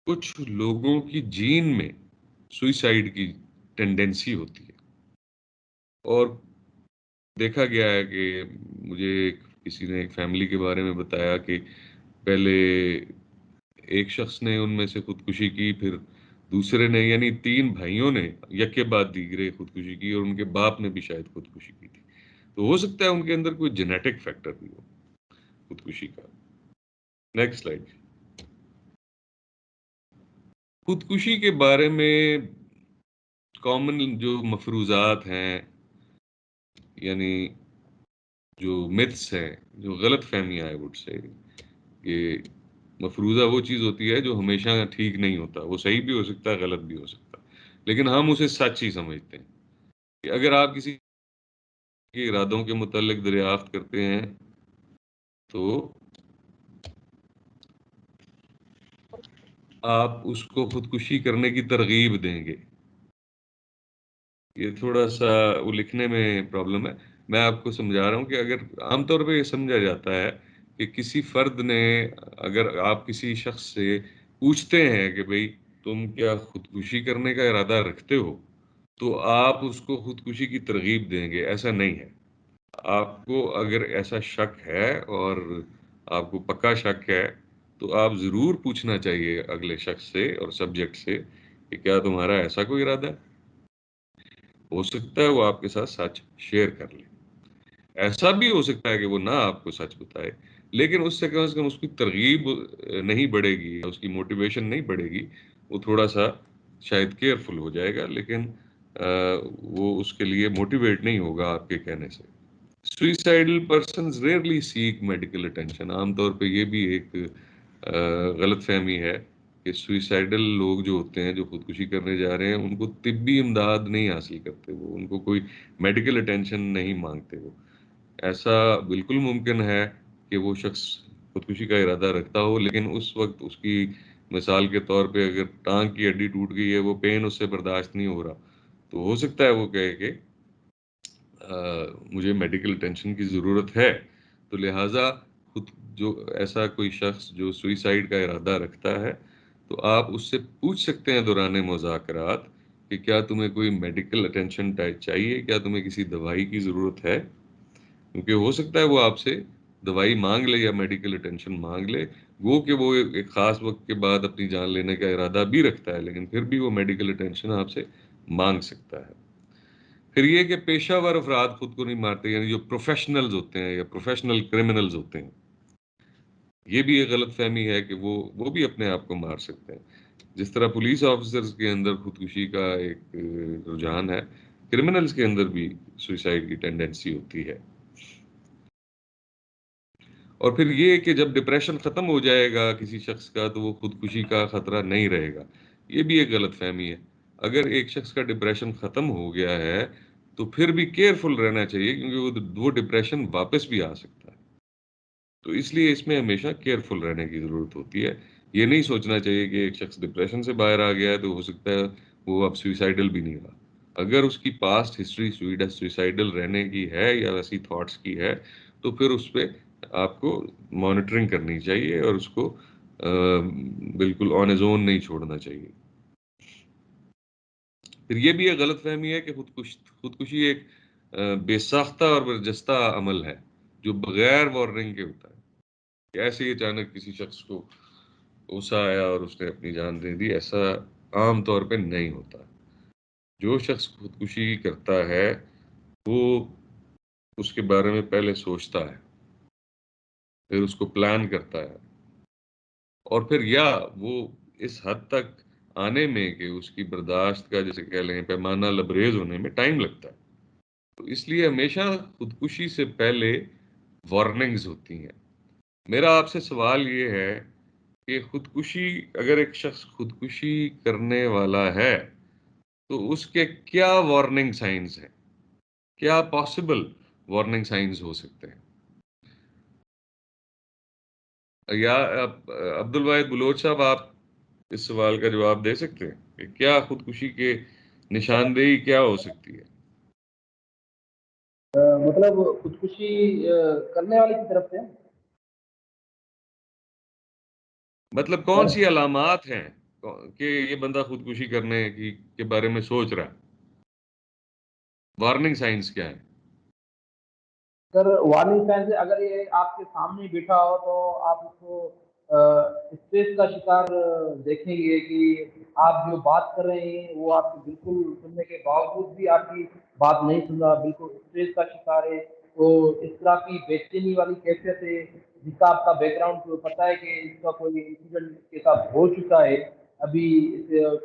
Speaker 1: کچھ لوگوں کی جین میں سوئسائڈ کی ٹینڈنسی ہوتی ہے، اور دیکھا گیا ہے کہ مجھے کسی نے ایک فیملی کے بارے میں بتایا کہ پہلے ایک شخص نے ان میں سے خودکشی کی، پھر دوسرے نے، یعنی 3 بھائیوں نے یکے بعد دیگرے خودکشی کی، اور ان کے باپ نے بھی شاید خودکشی کی تھی۔ تو ہو سکتا ہے ان کے اندر کوئی جینیٹک فیکٹر بھی ہو خودکشی کا۔ Next slide. خودکشی کے بارے میں کامن جو مفروضات ہیں، یعنی جو متس ہیں، جو غلط فہمیاں آئی وڈ سے، کہ مفروضہ وہ چیز ہوتی ہے جو ہمیشہ ٹھیک نہیں ہوتا، وہ صحیح بھی ہو سکتا ہے، غلط بھی ہو سکتا ہے، لیکن ہم اسے سچ ہی سمجھتے ہیں کہ اگر آپ کسی کے ارادوں کے متعلق دریافت کرتے ہیں تو آپ اس کو خودکشی کرنے کی ترغیب دیں گے۔ یہ تھوڑا سا وہ لکھنے میں پرابلم ہے، میں آپ کو سمجھا رہا ہوں کہ اگر عام طور پہ یہ سمجھا جاتا ہے کہ کسی فرد نے، اگر آپ کسی شخص سے پوچھتے ہیں کہ بھئی تم کیا خودکشی کرنے کا ارادہ رکھتے ہو، تو آپ اس کو خودکشی کی ترغیب دیں گے، ایسا نہیں ہے۔ آپ کو اگر ایسا شک ہے اور آپ کو پکا شک ہے تو آپ ضرور پوچھنا چاہیے اگلے شخص سے اور سبجیکٹ سے کہ کیا تمہارا ایسا کوئی ارادہ ہے؟ ہو سکتا ہے وہ آپ کے ساتھ سچ شیئر کر لے، ایسا بھی ہو سکتا ہے کہ وہ نہ آپ کو سچ بتائے، لیکن اس سے کم اس کی ترغیب نہیں بڑھے گی، اس کی موٹیویشن نہیں بڑھے گی، وہ تھوڑا سا شاید کیئرفل ہو جائے گا، لیکن وہ اس کے لیے موٹیویٹ نہیں ہوگا آپ کے کہنے سے۔ سوئسائڈل پرسنز ریئرلی سیک میڈیکل اٹینشن، عام طور پہ یہ بھی ایک غلط فہمی ہے کہ سوئسائڈل لوگ جو ہوتے ہیں، جو خودکشی کرنے جا رہے ہیں، ان کو طبی امداد نہیں حاصل کرتے، وہ ان کو کوئی میڈیکل اٹینشن نہیں مانگتے۔ وہ ایسا بالکل ممکن ہے کہ وہ شخص خودکشی کا ارادہ رکھتا ہو، لیکن اس وقت اس کی مثال کے طور پہ اگر ٹانگ کی ہڈی ٹوٹ گئی ہے، وہ پین اس سے برداشت نہیں ہو رہا، تو ہو سکتا ہے وہ کہے کہ مجھے میڈیکل اٹینشن کی ضرورت ہے۔ تو لہٰذا جو ایسا کوئی شخص جو سوئسائڈ کا ارادہ رکھتا ہے، تو آپ اس سے پوچھ سکتے ہیں دوران مذاکرات کہ کیا تمہیں کوئی میڈیکل اٹینشن چاہیے، کیا تمہیں کسی دوائی کی ضرورت ہے، کیونکہ ہو سکتا ہے وہ آپ سے دوائی مانگ لے یا میڈیکل اٹینشن مانگ لے، وہ کہ وہ ایک خاص وقت کے بعد اپنی جان لینے کا ارادہ بھی رکھتا ہے، لیکن پھر بھی وہ میڈیکل اٹینشن آپ سے مانگ سکتا ہے۔ پھر یہ کہ پیشہ ور افراد خود کو نہیں مارتے، یعنی جو پروفیشنلز ہوتے ہیں یا پروفیشنل کرمنلز ہوتے ہیں، یہ بھی ایک غلط فہمی ہے کہ وہ بھی اپنے آپ کو مار سکتے ہیں۔ جس طرح پولیس آفیسرز کے اندر خودکشی کا ایک رجحان ہے، کرمنلز کے اندر بھی سوئسائڈ کی ٹینڈنسی ہوتی ہے۔ اور پھر یہ کہ جب ڈپریشن ختم ہو جائے گا کسی شخص کا تو وہ خودکشی کا خطرہ نہیں رہے گا، یہ بھی ایک غلط فہمی ہے۔ اگر ایک شخص کا ڈپریشن ختم ہو گیا ہے تو پھر بھی کیئرفل رہنا چاہیے، کیونکہ وہ ڈپریشن واپس بھی آ سکتا ہے، تو اس لیے اس میں ہمیشہ کیئرفل رہنے کی ضرورت ہوتی ہے۔ یہ نہیں سوچنا چاہیے کہ ایک شخص ڈپریشن سے باہر آ گیا ہے تو ہو سکتا ہے وہ اب سوئسائڈل بھی نہیں رہا۔ اگر اس کی پاسٹ ہسٹری سوئسائڈل رہنے کی ہے یا ویسی تھاٹس کی ہے تو پھر اس پہ آپ کو مانیٹرنگ کرنی چاہیے اور اس کو بالکل آن ایز اون نہیں چھوڑنا چاہیے۔ پھر یہ بھی ایک غلط فہمی ہے کہ خودکشی ایک بے ساختہ اور برجستہ عمل ہے جو بغیر وارننگ کے ہوتا ہے، کہ ایسے ہی اچانک کسی شخص کو غصہ آیا اور اس نے اپنی جان دے دی، ایسا عام طور پہ نہیں ہوتا۔ جو شخص خودکشی کرتا ہے وہ اس کے بارے میں پہلے سوچتا ہے، پھر اس کو پلان کرتا ہے، اور پھر یا وہ اس حد تک آنے میں کہ اس کی برداشت کا جیسے کہہ لیں پیمانہ لبریز ہونے میں ٹائم لگتا ہے۔ تو اس لیے ہمیشہ خودکشی سے پہلے وارننگز ہوتی ہیں۔ میرا آپ سے سوال یہ ہے کہ خودکشی، اگر ایک شخص خودکشی کرنے والا ہے تو اس کے کیا وارننگ سائنز ہیں، کیا پاسبل وارننگ سائنز ہو سکتے ہیں؟ یا عبد الواحد بلوچ صاحب، آپ اس سوال کا جواب دے سکتے ہیں کہ کیا خودکشی کے نشاندہی کیا ہو سکتی ہے؟
Speaker 3: مطلب خودکشی کرنے والے کی طرف سے
Speaker 1: مطلب کون سی علامات ہیں کہ یہ بندہ خودکشی کرنے کے بارے میں سوچ رہا ہے؟ وارننگ سائنس کیا ہے؟
Speaker 3: سر وارننگ سائن سے اگر یہ آپ کے سامنے بیٹھا ہو تو آپ اس کو اسٹریس کا شکار دیکھیں گے کہ آپ جو بات کر رہے ہیں وہ آپ کو بالکل سننے کے باوجود بھی آپ کی بات نہیں سن رہا، بالکل اسٹریس کا شکار ہے. تو اس طرح کی بے چینی والی کیفیت ہے جس کا آپ کا بیک گراؤنڈ پتہ ہے کہ اس کا کوئی انسیڈنٹ کے ساتھ ہو چکا ہے، ابھی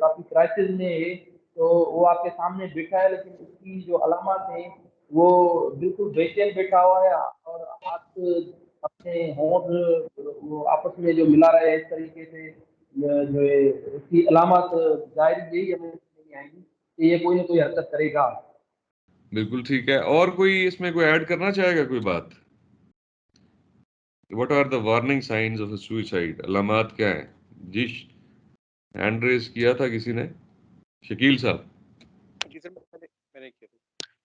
Speaker 3: کافی کرائسس میں ہے، تو وہ آپ کے سامنے بیٹھا ہے لیکن اس کی جو علامات ہیں وہ بالکل بے چین بیٹھا ہوا ہے اور ہاتھ اپنے ہونٹ وہ آپس میں جو ملا رہے ہیں اس طریقے سے جو ہے اس کی علامات ظاہر یہی ہمیں نہیں آئیں گی کہ یہ کوئی نہ کوئی حرکت کرے گا.
Speaker 1: بالکل ٹھیک ہے. اور کوئی اس میں کوئی ایڈ کرنا چاہے گا کوئی بات؟ What are the warning signs of a suicide? علامات کیا ہیں؟ جی ہینڈ ریز کیا تھا کسی نے، شکیل صاحب.
Speaker 5: جی سر میں نے کیا تھا.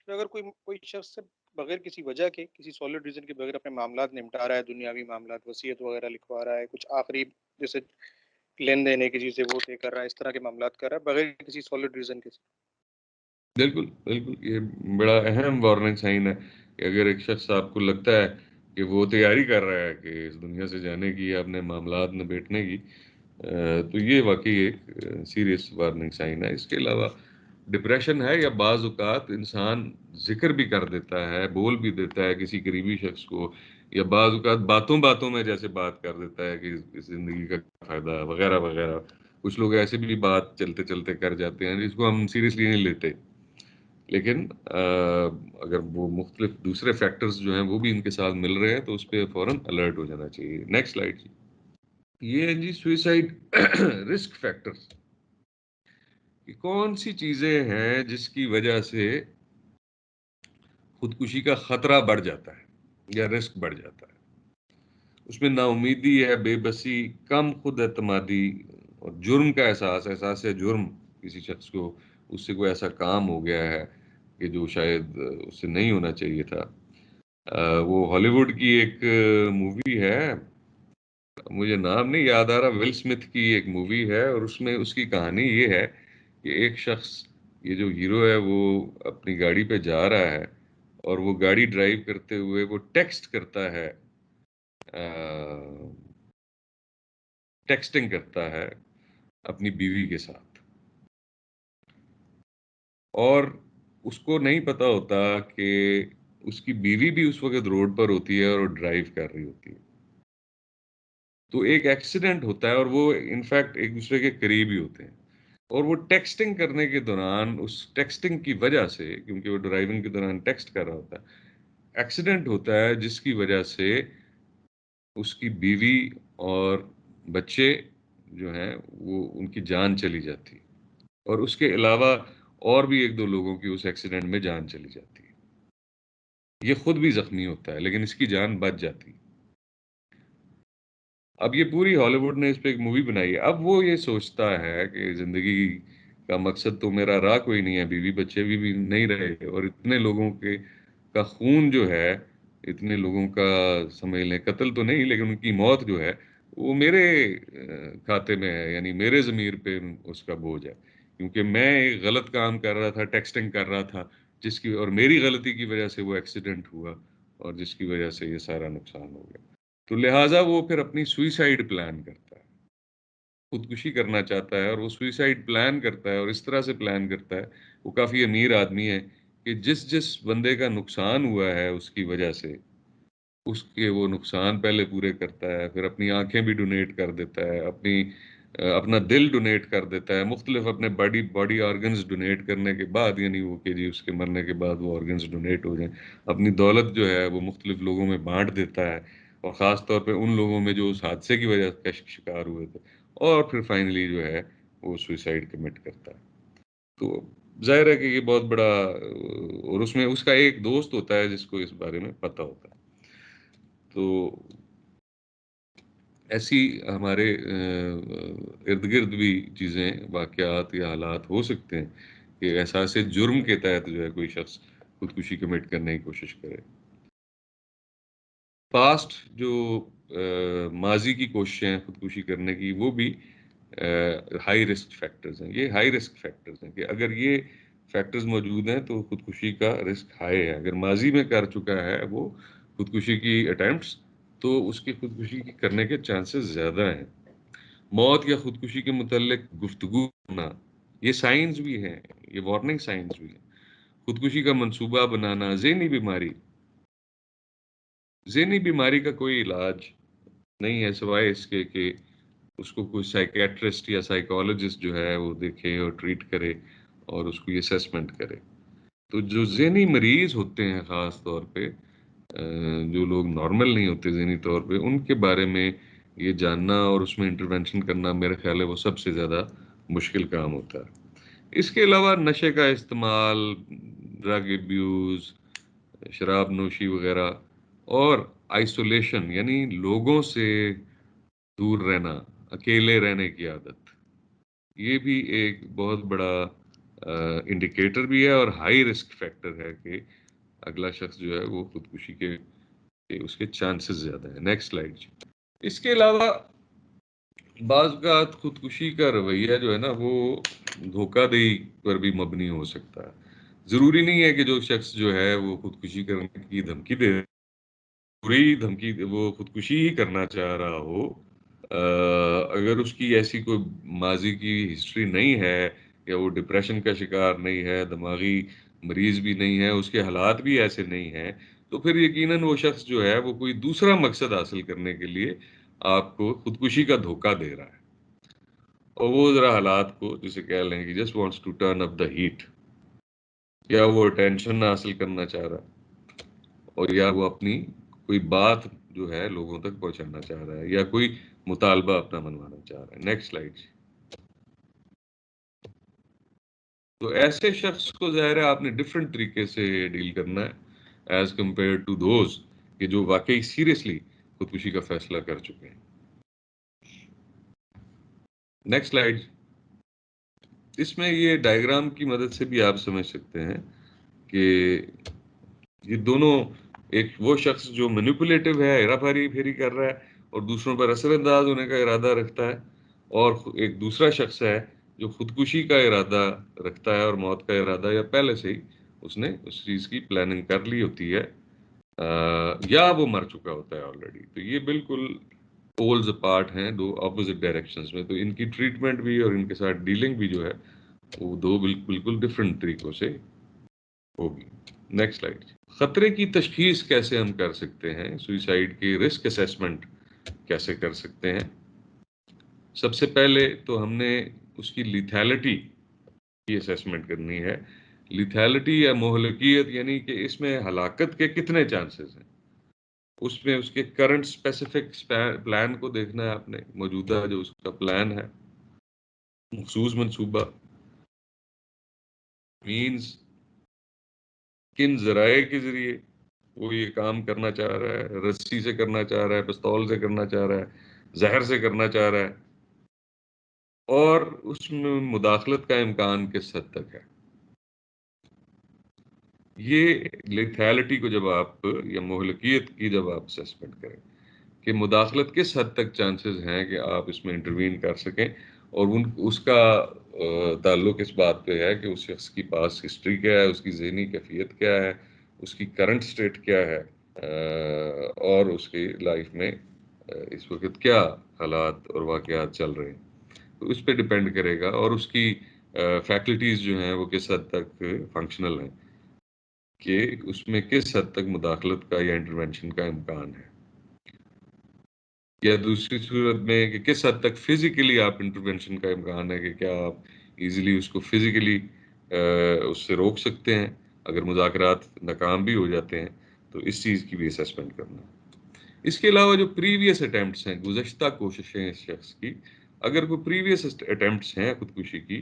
Speaker 5: تو اگر کوئی شخص بغیر کسی وجہ کے، کسی سالڈ ریزن کے بغیر اپنے معاملات نمٹا رہا ہے، دنیاوی معاملات، وصیت وغیرہ لکھوا رہا ہے، کچھ آخری جیسے لین دین ہے کسی سے وہ طے کر رہا ہے، اس طرح کے معاملات کر رہا ہے بغیر کسی سالڈ ریزن کے.
Speaker 1: بالکل بالکل، یہ بڑا اہم وارننگ سائن ہے کہ اگر ایک شخص آپ کو لگتا ہے کہ وہ تیاری کر رہا ہے کہ اس دنیا سے جانے کی یا اپنے معاملات میں بیٹھنے کی، تو یہ واقعی ایک سیریس وارننگ سائن ہے. اس کے علاوہ ڈپریشن ہے، یا بعض اوقات انسان ذکر بھی کر دیتا ہے، بول بھی دیتا ہے کسی قریبی شخص کو، یا بعض اوقات باتوں باتوں میں جیسے بات کر دیتا ہے کہ اس زندگی کا کیا فائدہ وغیرہ وغیرہ. کچھ لوگ ایسے بھی بات چلتے چلتے کر جاتے ہیں جس کو ہم سیریسلی نہیں لیتے، لیکن اگر وہ مختلف دوسرے فیکٹرز جو ہیں وہ بھی ان کے ساتھ مل رہے ہیں تو اس پہ فوراً الرٹ ہو جانا چاہیے. نیکسٹ سلائیڈ جی. یہ جی سوئسائڈ رسک فیکٹرز، کہ کون سی چیزیں ہیں جس کی وجہ سے خودکشی کا خطرہ بڑھ جاتا ہے یا رسک بڑھ جاتا ہے. اس میں نا امیدی ہے، بے بسی، کم خود اعتمادی اور جرم کا احساس جرم. کسی شخص کو اس سے کوئی ایسا کام ہو گیا ہے کہ جو شاید اس سے نہیں ہونا چاہیے تھا. وہ ہالی ووڈ کی ایک مووی ہے، مجھے نام نہیں یاد آ رہا، ول اسمتھ کی ایک مووی ہے، اور اس میں اس کی کہانی یہ ہے کہ ایک شخص، یہ جو ہیرو ہے، وہ اپنی گاڑی پہ جا رہا ہے اور وہ گاڑی ڈرائیو کرتے ہوئے وہ ٹیکسٹ کرتا ہے، ٹیکسٹنگ کرتا ہے اپنی بیوی کے ساتھ، اور اس کو نہیں پتا ہوتا کہ اس کی بیوی بھی اس وقت روڈ پر ہوتی ہے اور ڈرائیو کر رہی ہوتی ہے. تو ایک ایکسیڈنٹ ہوتا ہے، اور وہ انفیکٹ ایک دوسرے کے قریب ہی ہوتے ہیں، اور وہ ٹیکسٹنگ کرنے کے دوران اس ٹیکسٹنگ کی وجہ سے، کیونکہ وہ ڈرائیونگ کے دوران ٹیکسٹ کر رہا ہوتا ہے، ایکسیڈنٹ ہوتا ہے جس کی وجہ سے اس کی بیوی اور بچے جو ہیں وہ ان کی جان چلی جاتی ہے، اور اس کے علاوہ اور بھی ایک دو لوگوں کی اس ایکسیڈنٹ میں جان چلی جاتی ہے. یہ خود بھی زخمی ہوتا ہے لیکن اس کی جان بچ جاتی ہے. اب یہ پوری ہالی ووڈ نے اس پہ ایک مووی بنائی ہے. اب وہ یہ سوچتا ہے کہ زندگی کا مقصد تو میرا رہا کوئی نہیں ہے، بیوی بچے بھی نہیں رہے، اور اتنے لوگوں کا خون جو ہے، اتنے لوگوں کا سمجھ لیں قتل تو نہیں لیکن ان کی موت جو ہے وہ میرے کھاتے میں ہے، یعنی میرے ضمیر پہ اس کا بوجھ ہے، کیونکہ میں ایک غلط کام کر رہا تھا، ٹیکسٹنگ کر رہا تھا، اور میری غلطی کی وجہ سے وہ ایکسیڈنٹ ہوا اور جس کی وجہ سے یہ سارا نقصان ہو گیا. تو لہٰذا وہ پھر اپنی سوئسائڈ پلان کرتا ہے، خودکشی کرنا چاہتا ہے، اور وہ سوئسائڈ پلان کرتا ہے، اور اس طرح سے پلان کرتا ہے. وہ کافی امیر آدمی ہے کہ جس بندے کا نقصان ہوا ہے اس کی وجہ سے اس کے وہ نقصان پہلے پورے کرتا ہے، پھر اپنی آنکھیں بھی ڈونیٹ کر دیتا ہے، اپنا دل ڈونیٹ کر دیتا ہے، مختلف اپنے باڈی آرگنز ڈونیٹ کرنے کے بعد، یعنی وہ کہ جی اس کے مرنے کے بعد وہ آرگنز ڈونیٹ ہو جائیں، اپنی دولت جو ہے وہ مختلف لوگوں میں بانٹ دیتا ہے، اور خاص طور پہ ان لوگوں میں جو اس حادثے کی وجہ کا شکار ہوئے تھے، اور پھر فائنلی جو ہے وہ سوئسائڈ کمٹ کرتا ہے۔ تو ظاہر ہے کہ یہ بہت بڑا، اور اس میں اس کا ایک دوست ہوتا ہے جس کو اس بارے میں پتہ ہوتا ہے۔ تو ایسی ہمارے ارد گرد بھی چیزیں، واقعات یا حالات ہو سکتے ہیں کہ احساس جرم کے تحت جو ہے کوئی شخص خودکشی کمٹ کرنے کی کوشش کرے۔ پاسٹ جو ماضی کی کوششیں خودکشی کرنے کی، وہ بھی ہائی رسک فیکٹرز ہیں۔ یہ ہائی رسک فیکٹرز ہیں کہ اگر یہ فیکٹرز موجود ہیں تو خودکشی کا رسک ہائی ہے۔ اگر ماضی میں کر چکا ہے وہ خودکشی کی اٹیمپٹس، تو اس کی خودکشی کرنے کے چانسز زیادہ ہیں۔ موت یا خودکشی کے متعلق گفتگو کرنا، یہ سائنز بھی ہیں، یہ وارننگ سائنز بھی ہیں۔ خودکشی کا منصوبہ بنانا، ذہنی بیماری کا کوئی علاج نہیں ہے سوائے اس کے کہ اس کو کوئی سائیکیٹرسٹ یا سائیکالوجسٹ جو ہے وہ دیکھے اور ٹریٹ کرے اور اس کو اسیسمنٹ کرے۔ تو جو ذہنی مریض ہوتے ہیں، خاص طور پہ جو لوگ نارمل نہیں ہوتے ذہنی طور پہ، ان کے بارے میں یہ جاننا اور اس میں انٹرونشن کرنا میرے خیال ہے وہ سب سے زیادہ مشکل کام ہوتا ہے۔ اس کے علاوہ نشے کا استعمال، ڈرگ ایبیوز، شراب نوشی وغیرہ، اور آئسولیشن یعنی لوگوں سے دور رہنا، اکیلے رہنے کی عادت، یہ بھی ایک بہت بڑا انڈیکیٹر بھی ہے اور ہائی رسک فیکٹر ہے کہ اگلا شخص جو ہے وہ خودکشی کے اس کے چانسز زیادہ ہیں۔ Next slide. اس کے علاوہ بعض اوقات خودکشی کا رویہ جو ہے نا وہ دھوکہ دہی پر بھی مبنی ہو سکتا ہے۔ ضروری نہیں ہے کہ جو شخص جو ہے وہ خودکشی کرنے کی دھمکی دے، پوری دھمکی وہ خودکشی ہی کرنا چاہ رہا ہو، اگر اس کی ایسی کوئی ماضی کی ہسٹری نہیں ہے یا وہ ڈپریشن کا شکار نہیں ہے، دماغی مریض بھی نہیں ہے، اس کے حالات بھی ایسے نہیں ہیں، تو پھر یقیناً وہ شخص جو ہے وہ کوئی دوسرا مقصد حاصل کرنے کے لیے آپ کو خودکشی کا دھوکہ دے رہا ہے، اور وہ ذرا حالات کو جسے کہہ لیں کہ just wants to turn up the heat, یا وہ اٹینشن حاصل کرنا چاہ رہا ہے، اور یا وہ اپنی کوئی بات جو ہے لوگوں تک پہنچانا چاہ رہا ہے، یا کوئی مطالبہ اپنا منوانا چاہ رہا ہے۔ Next slide. تو ایسے شخص کو ظاہر ہے آپ نے ڈفرینٹ طریقے سے ڈیل کرنا ہے ایز کمپیئر ٹو دوز کہ جو واقعی سیریسلی خودکشی کا فیصلہ کر چکے ہیں۔ Next slide. اس میں یہ ڈائیگرام کی مدد سے بھی آپ سمجھ سکتے ہیں کہ یہ دونوں، ایک وہ شخص جو مینیپولیٹو ہے، ہیرا پھیری کر رہا ہے اور دوسروں پر اثر انداز ہونے کا ارادہ رکھتا ہے، اور ایک دوسرا شخص ہے جو خودکشی کا ارادہ رکھتا ہے اور موت کا ارادہ یا پہلے سے ہی اس نے اس چیز کی پلاننگ کر لی ہوتی ہے، یا وہ مر چکا ہوتا ہے آلریڈی۔ تو یہ بالکل پولز اپارٹ ہیں، دو اپوزٹ ڈائریکشنز میں، تو ان کی ٹریٹمنٹ بھی اور ان کے ساتھ ڈیلنگ بھی جو ہے وہ دو بالکل ڈفرینٹ طریقوں سے ہوگی۔ Next slide. خطرے کی تشخیص کیسے ہم کر سکتے ہیں، سوئسائڈ کی رسک اسیسمنٹ کیسے کر سکتے ہیں؟ سب سے پہلے تو ہم نے اس کی لیتھیلٹی کی اسیسمنٹ کرنی ہے۔ لیتھیلٹی یا مہلکیت یعنی کہ اس میں ہلاکت کے کتنے چانسز ہیں، اس میں اس کے کرنٹ اسپیسیفک پلان کو دیکھنا ہے آپ نے، موجودہ جو اس کا پلان ہے، مخصوص منصوبہ، مینز کن ذرائع کے ذریعے وہ یہ کام کرنا چاہ رہا ہے، رسی سے کرنا چاہ رہا ہے، پستول سے کرنا چاہ رہا ہے، زہر سے کرنا چاہ رہا ہے، اور اس میں مداخلت کا امکان کس حد تک ہے۔ یہ لیتھیلٹی کو جب آپ، یا مہلکیت کی جب آپ اسیسمنٹ کریں کہ مداخلت کس حد تک چانسز ہیں کہ آپ اس میں انٹروین کر سکیں، اور اس کا تعلق اس بات پہ ہے کہ اس شخص کی پاس ہسٹری کیا ہے، اس کی ذہنی کیفیت کیا ہے، اس کی کرنٹ سٹیٹ کیا ہے، اور اس کی لائف میں اس وقت کیا حالات اور واقعات چل رہے ہیں، تو اس پہ ڈیپینڈ کرے گا، اور اس کی فیکلٹیز جو ہیں وہ کس حد تک فنکشنل ہیں، کہ اس میں کس حد تک مداخلت کا یا انٹرونشن کا امکان ہے، یا دوسری صورت میں کہ کس حد تک فزیکلی آپ انٹرونشن کا امکان ہے، کہ کیا آپ ایزیلی اس کو فزیکلی اس سے روک سکتے ہیں، اگر مذاکرات ناکام بھی ہو جاتے ہیں تو اس چیز کی بھی اسیسمنٹ کرنا ہے۔ اس کے علاوہ جو پریویس اٹیمپٹس ہیں، گزشتہ کوششیں اس شخص کی، اگر کوئی پریویس اٹیمپٹس ہیں خودکشی کی،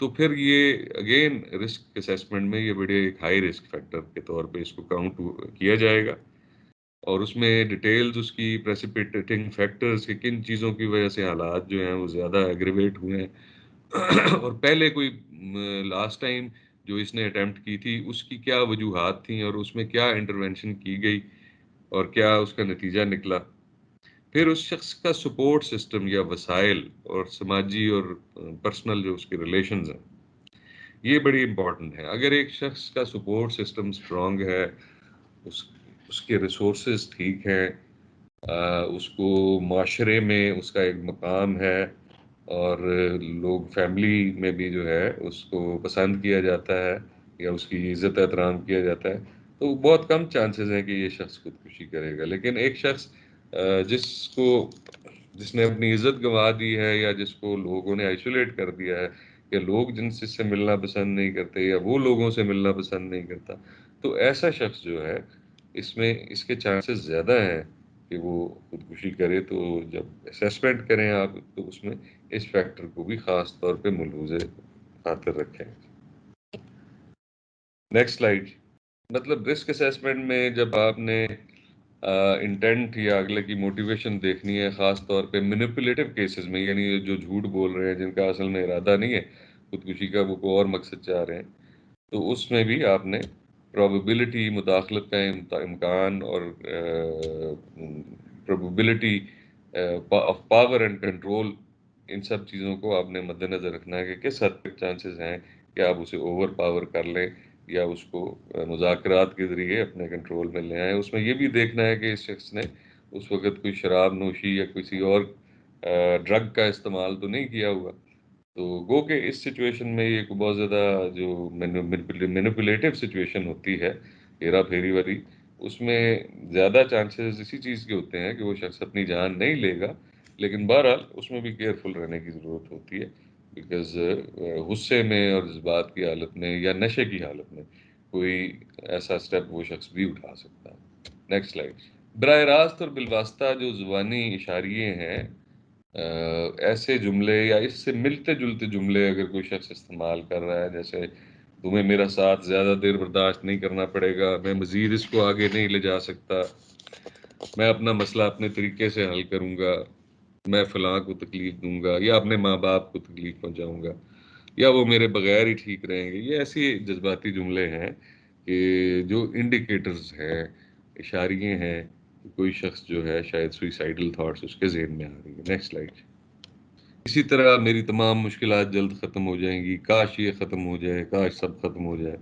Speaker 1: تو پھر یہ اگین رسک اسیسمنٹ میں یہ بڑے ایک ہائی رسک فیکٹر کے طور پہ اس کو کاؤنٹ کیا جائے گا، اور اس میں ڈیٹیلز اس کی پریسیپیٹنگ فیکٹرز کہ کن چیزوں کی وجہ سے حالات جو ہیں وہ زیادہ ایگریویٹ ہوئے ہیں، اور پہلے کوئی لاسٹ ٹائم جو اس نے اٹیمپٹ کی تھی اس کی کیا وجوہات تھیں اور اس میں کیا انٹرونشن کی گئی اور کیا اس کا نتیجہ نکلا. پھر اس شخص کا سپورٹ سسٹم یا وسائل اور سماجی اور پرسنل جو اس کے ریلیشنز ہیں یہ بڑی امپورٹنٹ ہے. اگر ایک شخص کا سپورٹ سسٹم اسٹرانگ ہے، اس کے ریسورسز ٹھیک ہیں، اس کو معاشرے میں اس کا ایک مقام ہے اور لوگ فیملی میں بھی جو ہے اس کو پسند کیا جاتا ہے یا اس کی عزت احترام کیا جاتا ہے، تو بہت کم چانسز ہیں کہ یہ شخص خودکشی کرے گا. لیکن ایک شخص جس نے اپنی عزت گنوا دی ہے یا جس کو لوگوں نے آئسولیٹ کر دیا ہے کہ لوگ جن سے ملنا پسند نہیں کرتے یا وہ لوگوں سے ملنا پسند نہیں کرتا، تو ایسا شخص جو ہے اس کے چانسز زیادہ ہیں کہ وہ خودکشی کرے. تو جب اسیسمنٹ کریں آپ تو اس میں اس فیکٹر کو بھی خاص طور پہ ملحوظ خاطر رکھیں. Next slide. مطلب رسک اسیسمنٹ میں جب آپ نے انٹینٹ یا اگلے کی موٹیویشن دیکھنی ہے، خاص طور پہ مینیپولیٹو کیسز میں، یعنی جو جھوٹ بول رہے ہیں جن کا اصل میں ارادہ نہیں ہے خودکشی کا، وہ کوئی اور مقصد چاہ رہے ہیں، تو اس میں بھی آپ نے پروبیبلٹی، مداخلت کا امکان اور probability of power and control, ان سب چیزوں کو آپ نے مد نظر رکھنا ہے کہ کس حد تک چانسز ہیں کہ آپ اسے اوور پاور کر لیں یا اس کو مذاکرات کے ذریعے اپنے کنٹرول میں لے آئیں. اس میں یہ بھی دیکھنا ہے کہ اس شخص نے اس وقت کوئی شراب نوشی یا کسی اور ڈرگ کا استعمال تو نہیں کیا ہوا. تو گو کہ اس سچویشن میں یہ بہت زیادہ جو مینیپولیٹو سچویشن ہوتی ہے، ہیرا پھیری والی، اس میں زیادہ چانسز اسی چیز کے ہوتے ہیں کہ وہ شخص اپنی جان نہیں لے گا. لیکن بہرحال اس میں بھی کیئرفل رہنے کی ضرورت ہوتی ہے، بیکاز غصے میں اور جذبات کی حالت میں یا نشے کی حالت میں کوئی ایسا سٹیپ وہ شخص بھی اٹھا سکتا ہے. Next slide. براہ راست اور بالواسطہ جو زبانی اشاریے ہیں، ایسے جملے یا اس سے ملتے جلتے جملے اگر کوئی شخص استعمال کر رہا ہے، جیسے تمہیں میرا ساتھ زیادہ دیر برداشت نہیں کرنا پڑے گا، میں مزید اس کو آگے نہیں لے جا سکتا، میں اپنا مسئلہ اپنے طریقے سے حل کروں گا، میں فلاں کو تکلیف دوں گا یا اپنے ماں باپ کو تکلیف پہنچاؤں گا، یا وہ میرے بغیر ہی ٹھیک رہیں گے، یہ ایسی جذباتی جملے ہیں کہ جو انڈیکیٹرز ہیں، اشاریے ہیں، کوئی شخص جو ہے شاید سوئسائڈل تھاٹس اس کے ذہن میں آ رہی ہے. Next slide. اسی طرح میری تمام مشکلات جلد ختم ہو جائیں گی، کاش یہ ختم ہو جائے، کاش سب ختم ہو جائے،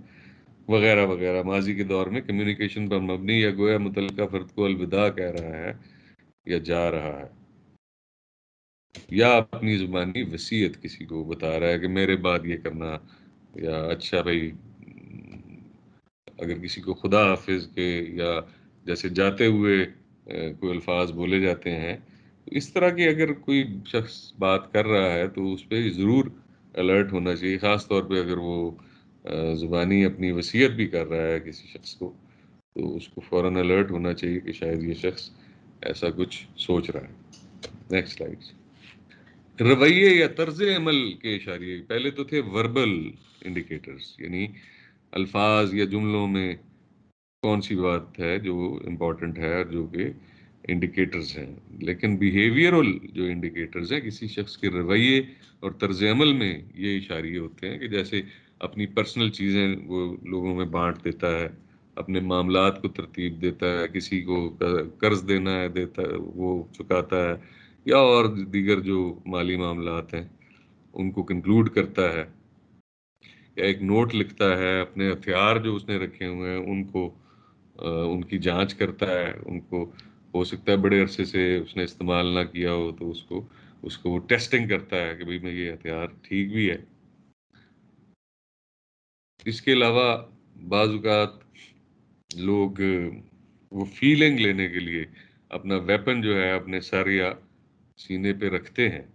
Speaker 1: وغیرہ وغیرہ. ماضی کے دور میں کمیونیکیشن پر مبنی یا گویا متعلقہ فرد کو الوداع کہہ رہا ہے یا جا رہا ہے، یا اپنی زبانی وصیت کسی کو بتا رہا ہے کہ میرے بعد یہ کرنا، یا اچھا بھائی اگر کسی کو خدا حافظ کے یا جیسے جاتے ہوئے کوئی الفاظ بولے جاتے ہیں، اس طرح کی اگر کوئی شخص بات کر رہا ہے تو اس پہ ضرور الرٹ ہونا چاہیے، خاص طور پہ اگر وہ زبانی اپنی وصیت بھی کر رہا ہے کسی شخص کو، تو اس کو فوراً الرٹ ہونا چاہیے کہ شاید یہ شخص ایسا کچھ سوچ رہا ہے. Next slide. رویے یا طرز عمل کے اشاریے پہلے تو تھے وربل انڈیکیٹرز، یعنی الفاظ یا جملوں میں کون سی بات ہے جو امپورٹنٹ ہے اور جو کہ انڈیکیٹرز ہیں. لیکن بیہیویئرل جو انڈیکیٹرز ہیں، کسی شخص کے رویے اور طرز عمل میں یہ اشاریے ہوتے ہیں کہ جیسے اپنی پرسنل چیزیں وہ لوگوں میں بانٹ دیتا ہے، اپنے معاملات کو ترتیب دیتا ہے، کسی کو قرض دینا ہے دیتا ہے وہ چکاتا ہے، یا اور دیگر جو مالی معاملات ہیں ان کو کنکلوڈ کرتا ہے، یا ایک نوٹ لکھتا ہے، اپنے ہتھیار جو اس نے رکھے ہوئے ہیں ان کی جانچ کرتا ہے، ان کو ہو سکتا ہے بڑے عرصے سے اس نے استعمال نہ کیا ہو تو اس کو ٹیسٹنگ کرتا ہے کہ بھئی میں یہ ہتھیار ٹھیک بھی ہے. اس کے علاوہ بعض اوقات لوگ وہ فیلنگ لینے کے لیے اپنا ویپن جو ہے اپنے سر یا سینے پہ رکھتے ہیں،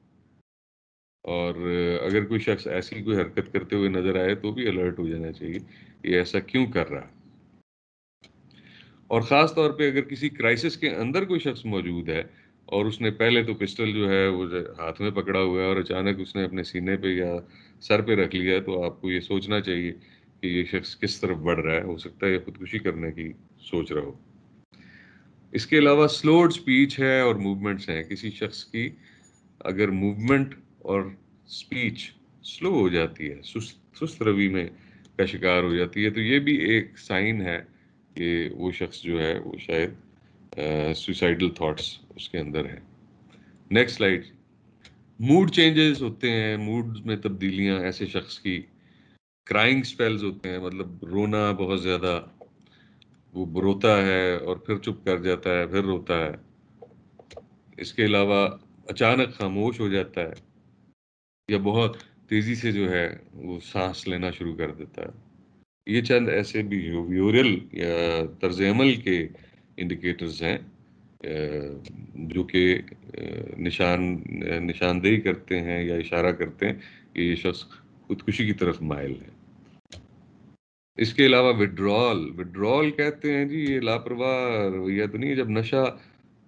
Speaker 1: اور اگر کوئی شخص ایسی کوئی حرکت کرتے ہوئے نظر آئے تو بھی الرٹ ہو جانا چاہیے یہ ایسا کیوں کر رہا ہے. اور خاص طور پہ اگر کسی کرائسس کے اندر کوئی شخص موجود ہے اور اس نے پہلے تو پسٹل جو ہے وہ ہاتھ میں پکڑا ہوا ہے اور اچانک اس نے اپنے سینے پہ یا سر پہ رکھ لیا، تو آپ کو یہ سوچنا چاہیے کہ یہ شخص کس طرف بڑھ رہا ہے. ہو سکتا ہے یہ خودکشی کرنے کی سوچ رہا ہو. اس کے علاوہ سلوڈ سپیچ ہے اور موومنٹس ہیں. کسی شخص کی اگر موومنٹ اور سپیچ سلو ہو جاتی ہے، سست روی میں کا شکار ہو جاتی ہے، تو یہ بھی ایک سائن ہے کہ وہ شخص جو ہے وہ شاید سوسائڈل تھاٹس اس کے اندر ہے. Next slide. موڈ چینجز ہوتے ہیں، موڈ میں تبدیلیاں ایسے شخص کی. کرائنگ سپیلز ہوتے ہیں، مطلب رونا بہت زیادہ، وہ روتا ہے اور پھر چپ کر جاتا ہے، پھر روتا ہے. اس کے علاوہ اچانک خاموش ہو جاتا ہے یا بہت تیزی سے جو ہے وہ سانس لینا شروع کر دیتا ہے. یہ چند ایسے بیہیویورل یا طرز عمل کے انڈیکیٹرز ہیں جو کہ نشاندہی کرتے ہیں یا اشارہ کرتے ہیں کہ یہ شخص خودکشی کی طرف مائل ہے. اس کے علاوہ وڈرال کہتے ہیں جی، یہ لاپرواہ رویہ تو نہیں ہے. جب نشہ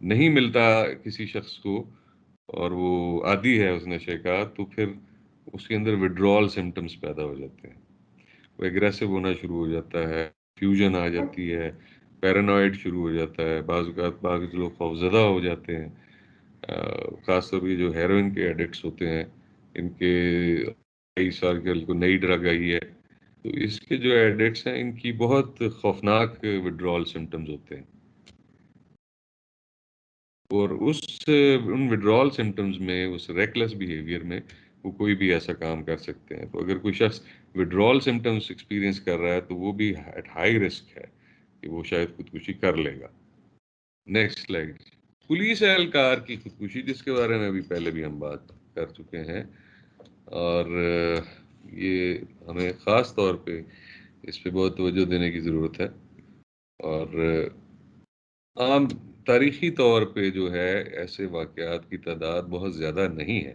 Speaker 1: نہیں ملتا کسی شخص کو اور وہ عادی ہے اس نشے کا، تو پھر اس کے اندر وڈرال سمٹمز پیدا ہو جاتے ہیں. وہ ایگریسو ہونا شروع ہو جاتا ہے، فیوژن آ جاتی ہے، پیرانوائڈ شروع ہو جاتا ہے. بعض اوقات بعض لوگ خوفزدہ ہو جاتے ہیں. خاص طور پہ جو ہیروئن کے ایڈکٹس ہوتے ہیں، ان کے کئی سال کے کو نئی ڈرگ آئی ہے، تو اس کے جو ایڈکٹس ہیں ان کی بہت خوفناک وڈرال سمٹمز ہوتے ہیں. اور ان وڈرال سمٹمز میں، اس ریکلیس بیہیویئر میں وہ کوئی بھی ایسا کام کر سکتے ہیں. تو اگر کوئی شخص وڈرال سمٹمز ایکسپیرینس کر رہا ہے تو وہ بھی ایٹ ہائی رسک ہے کہ وہ شاید خودکشی کر لے گا. Next slide. پولیس اہلکار کی خودکشی، جس کے بارے میں ابھی پہلے بھی ہم بات کر چکے ہیں، اور یہ ہمیں خاص طور پہ اس پہ بہت توجہ دینے کی ضرورت ہے. اور عام تاریخی طور پہ جو ہے ایسے واقعات کی تعداد بہت زیادہ نہیں ہے،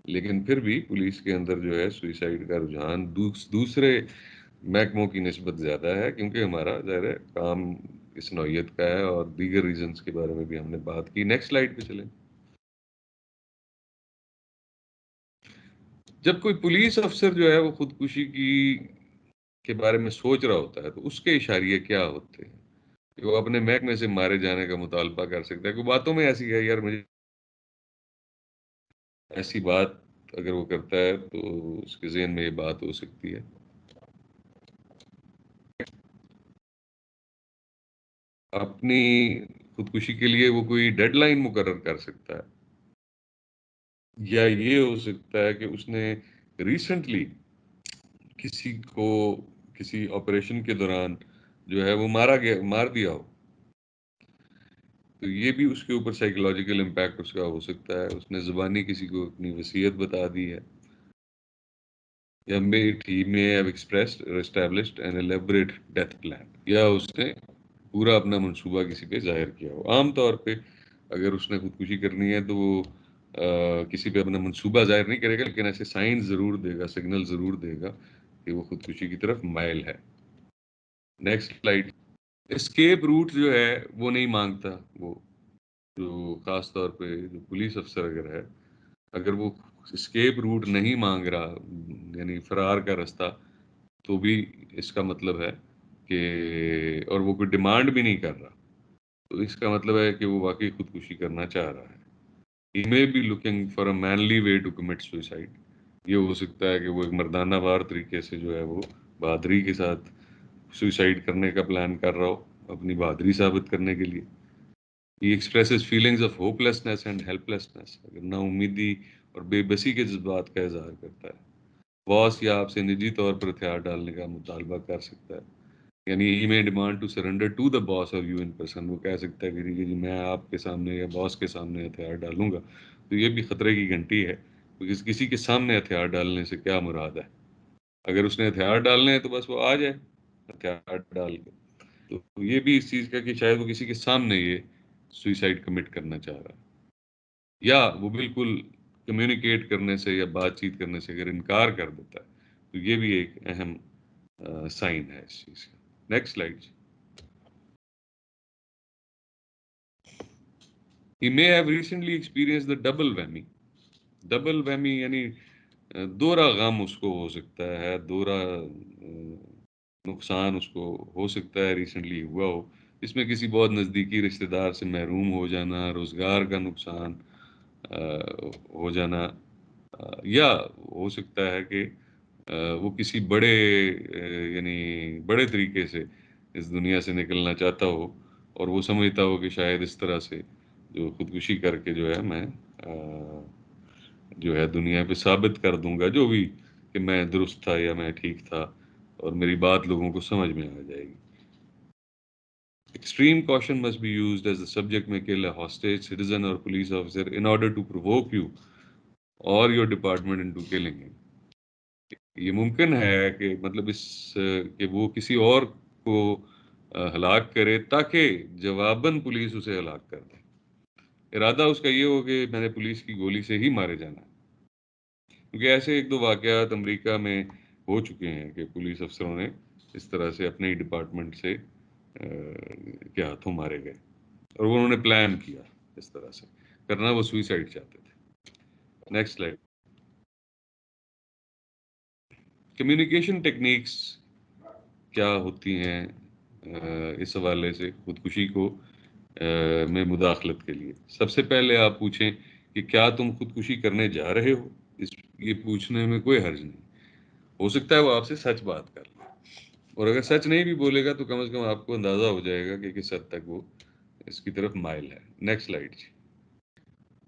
Speaker 1: لیکن پھر بھی پولیس کے اندر جو ہے سوئسائڈ کا رجحان دوسرے محکموں کی نسبت زیادہ ہے، کیونکہ ہمارا ظاہر ہے کام اس نوعیت کا ہے اور دیگر ریزنز کے بارے میں بھی ہم نے بات کی. نیکسٹ سلائیڈ پہ چلیں. جب کوئی پولیس افسر جو ہے وہ خودکشی کے بارے میں سوچ رہا ہوتا ہے تو اس کے اشاریے کیا ہوتے ہیں کہ وہ اپنے محکمے سے مارے جانے کا مطالبہ کر سکتا ہے. کوئی باتوں میں ایسی ہے یار مجھے ایسی بات اگر وہ کرتا ہے تو اس کے ذہن میں یہ بات ہو سکتی ہے. اپنی خودکشی کے لیے وہ کوئی ڈیڈ لائن مقرر کر سکتا ہے، یا یہ ہو سکتا ہے کہ اس نے ریسنٹلی کسی آپریشن کے دوران جو ہے وہ مار دیا ہو، تو یہ بھی اس کے اوپر سائیکولوجیکل امپیکٹ اس کا ہو سکتا ہے. اس نے زبانی کسی کو اپنی وصیت بتا دی ہے، یا he may have expressed or established an elaborate death plan، یا اس نے پورا اپنا منصوبہ کسی پہ ظاہر کیا ہو. عام طور پہ اگر اس نے خودکشی کرنی ہے تو وہ کسی پہ اپنا منصوبہ ظاہر نہیں کرے گا، لیکن ایسے سائنز ضرور دے گا، سگنل ضرور دے گا کہ وہ خودکشی کی طرف مائل ہے. Next slide. اسکیپ روٹ جو ہے وہ نہیں مانگتا. وہ جو خاص طور پہ جو پولیس افسر اگر وہ اسکیپ روٹ نہیں مانگ رہا، یعنی فرار کا راستہ، تو بھی اس کا مطلب ہے کہ، اور وہ کوئی ڈیمانڈ بھی نہیں کر رہا، تو اس کا مطلب ہے کہ وہ واقعی خودکشی کرنا چاہ رہا ہے. He may be looking for a manly way to commit suicide. یہ ہو سکتا ہے کہ وہ ایک مردانہ وار طریقے سے جو ہے وہ بہادری کے ساتھ سوئسائڈ کرنے کا پلان کر رہا ہو، اپنی بہادری ثابت کرنے کے لیے. He expresses feelings of hopelessness and helplessness. اگر نا امیدی اور بے بسی کے جذبات کا اظہار کرتا ہے. باس یا آپ سے نجی طور پر ہتھیار ڈالنے کا مطالبہ کر سکتا ہے، یعنی he may demand to surrender to the boss or you in person. وہ کہہ سکتا ہے کہ جی میں آپ کے سامنے یا باس کے سامنے ہتھیار ڈالوں گا. تو یہ بھی خطرے کی گھنٹی ہے، کیونکہ کسی کے سامنے ہتھیار ڈالنے سے کیا مراد ہے؟ اگر اس نے ہتھیار ڈالنے ہیں تو بس وہ آ جائے ہتھیار ڈال کے. تو یہ بھی اس چیز کا کہ شاید وہ کسی کے سامنے یہ سوئسائڈ کمٹ کرنا چاہ رہا ہے، یا وہ بالکل کمیونیکیٹ کرنے سے یا بات چیت کرنے سے اگر انکار کر دیتا ہے تو یہ بھی ایک اہم سائن ہے اس چیز کا. Next slide. He may have recently experienced the double whammy. Double whammy یعنی دوہرا غم اس کو ہو سکتا ہے, دوہرا نقصان اس کو ہو سکتا ہے, ریسنٹلی ہوا ہو, اس میں کسی بہت نزدیکی رشتہ دار سے محروم ہو جانا, روزگار کا نقصان ہو جانا, یا ہو سکتا ہے کہ وہ کسی بڑے یعنی بڑے طریقے سے اس دنیا سے نکلنا چاہتا ہو, اور وہ سمجھتا ہو کہ شاید اس طرح سے جو خودکشی کر کے جو ہے میں جو ہے دنیا پہ ثابت کر دوں گا جو بھی کہ میں درست تھا یا میں ٹھیک تھا, اور میری بات لوگوں کو سمجھ میں آ جائے گی. Extreme caution must be used as the subject may kill a hostage, citizen or police officer in order to provoke you or your department into killing him. یہ ممکن ہے کہ مطلب اس کہ وہ کسی اور کو ہلاک کرے تاکہ جواباً پولیس اسے ہلاک کر دے. ارادہ اس کا یہ ہو کہ میں نے پولیس کی گولی سے ہی مارے جانا ہے. کیونکہ ایسے ایک دو واقعات امریکہ میں ہو چکے ہیں کہ پولیس افسروں نے اس طرح سے اپنے ہی ڈپارٹمنٹ سے کے ہاتھوں مارے گئے, اور انہوں نے پلان کیا اس طرح سے کرنا, وہ سوئسائڈ چاہتے تھے. Next slide. کمیونیکیشن ٹیکنیکس کیا ہوتی ہیں اس حوالے سے خودکشی کو میں مداخلت کے لیے؟ سب سے پہلے آپ پوچھیں کہ کیا تم خودکشی کرنے جا رہے ہو. یہ پوچھنے میں کوئی حرج نہیں. ہو سکتا ہے وہ آپ سے سچ بات کر لے, اور اگر سچ نہیں بھی بولے گا تو کم از کم آپ کو اندازہ ہو جائے گا کہ کس حد تک وہ اس کی طرف مائل ہے. Next slide.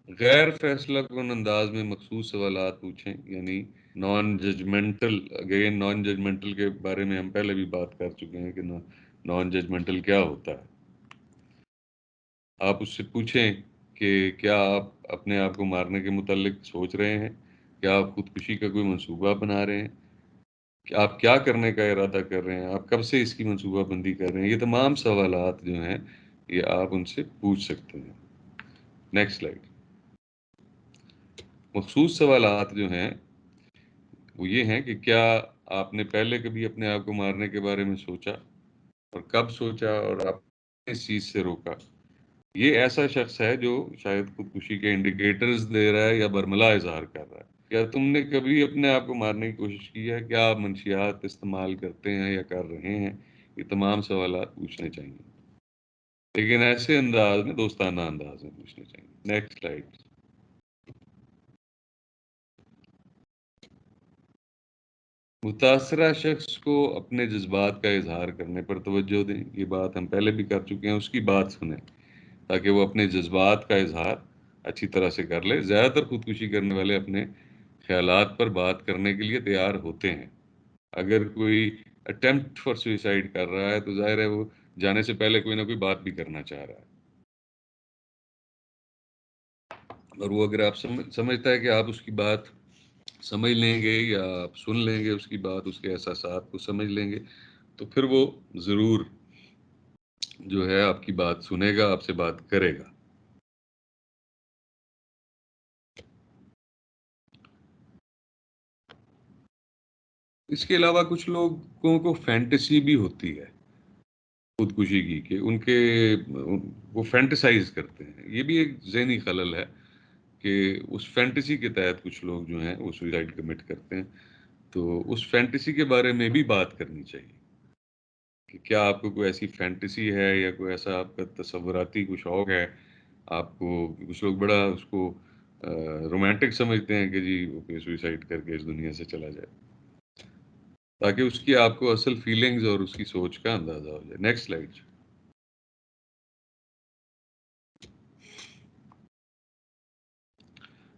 Speaker 1: غیر فیصلہ کن انداز میں مخصوص سوالات پوچھیں, یعنی non judgmental. Again non judgmental کے بارے میں ہم پہلے بھی بات کر چکے ہیں کہ نان ججمنٹل کیا ہوتا ہے. آپ اس سے پوچھیں کہ کیا آپ اپنے آپ کو مارنے کے متعلق سوچ رہے ہیں, کیا آپ خودکشی کا کوئی منصوبہ بنا رہے ہیں, کہ آپ کیا کرنے کا ارادہ کر رہے ہیں, آپ کب سے اس کی منصوبہ بندی کر رہے ہیں. یہ تمام سوالات جو ہیں یہ آپ ان سے پوچھ سکتے ہیں. Next slide. مخصوص سوالات جو ہیں وہ یہ ہیں کہ کیا آپ نے پہلے کبھی اپنے آپ کو مارنے کے بارے میں سوچا, اور کب سوچا, اور آپ نے اس چیز سے روکا. یہ ایسا شخص ہے جو شاید خودکشی کے انڈیکیٹرز دے رہا ہے یا برملا اظہار کر رہا ہے. کیا تم نے کبھی اپنے آپ کو مارنے کی کوشش کی ہے, کیا آپ منشیات استعمال کرتے ہیں یا کر رہے ہیں. یہ تمام سوالات پوچھنے چاہیے, لیکن ایسے انداز میں, دوستانہ انداز میں پوچھنے چاہیے. Next slide. متاثرہ شخص کو اپنے جذبات کا اظہار کرنے پر توجہ دیں. یہ بات ہم پہلے بھی کر چکے ہیں, اس کی بات سنیں تاکہ وہ اپنے جذبات کا اظہار اچھی طرح سے کر لے. زیادہ تر خودکشی کرنے والے اپنے خیالات پر بات کرنے کے لیے تیار ہوتے ہیں. اگر کوئی اٹیمپٹ فار سوئسائڈ کر رہا ہے تو ظاہر ہے وہ جانے سے پہلے کوئی نہ کوئی بات بھی کرنا چاہ رہا ہے, اور وہ اگر آپ سمجھتا ہے کہ آپ اس کی بات سمجھ لیں گے یا آپ سن لیں گے اس کی بات, اس کے احساسات کو سمجھ لیں گے, تو پھر وہ ضرور جو ہے آپ کی بات سنے گا, آپ سے بات کرے گا. اس کے علاوہ کچھ لوگوں کو فینٹیسی بھی ہوتی ہے خودکشی کی, کہ ان کے وہ فینٹیسائز کرتے ہیں. یہ بھی ایک ذہنی خلل ہے کہ اس فینٹیسی کے تحت کچھ لوگ جو ہیں وہ سوئسائڈ کمٹ کرتے ہیں. تو اس فینٹیسی کے بارے میں بھی بات کرنی چاہیے کہ کیا آپ کو کوئی ایسی فینٹیسی ہے یا کوئی ایسا آپ کا تصوراتی کوئی شوق ہے. آپ کو کچھ لوگ بڑا اس کو رومانٹک سمجھتے ہیں کہ جی وہ سوئسائڈ کر کے اس دنیا سے چلا جائے, تاکہ اس کی آپ کو اصل فیلنگز اور اس کی سوچ کا اندازہ ہو جائے. Next slide.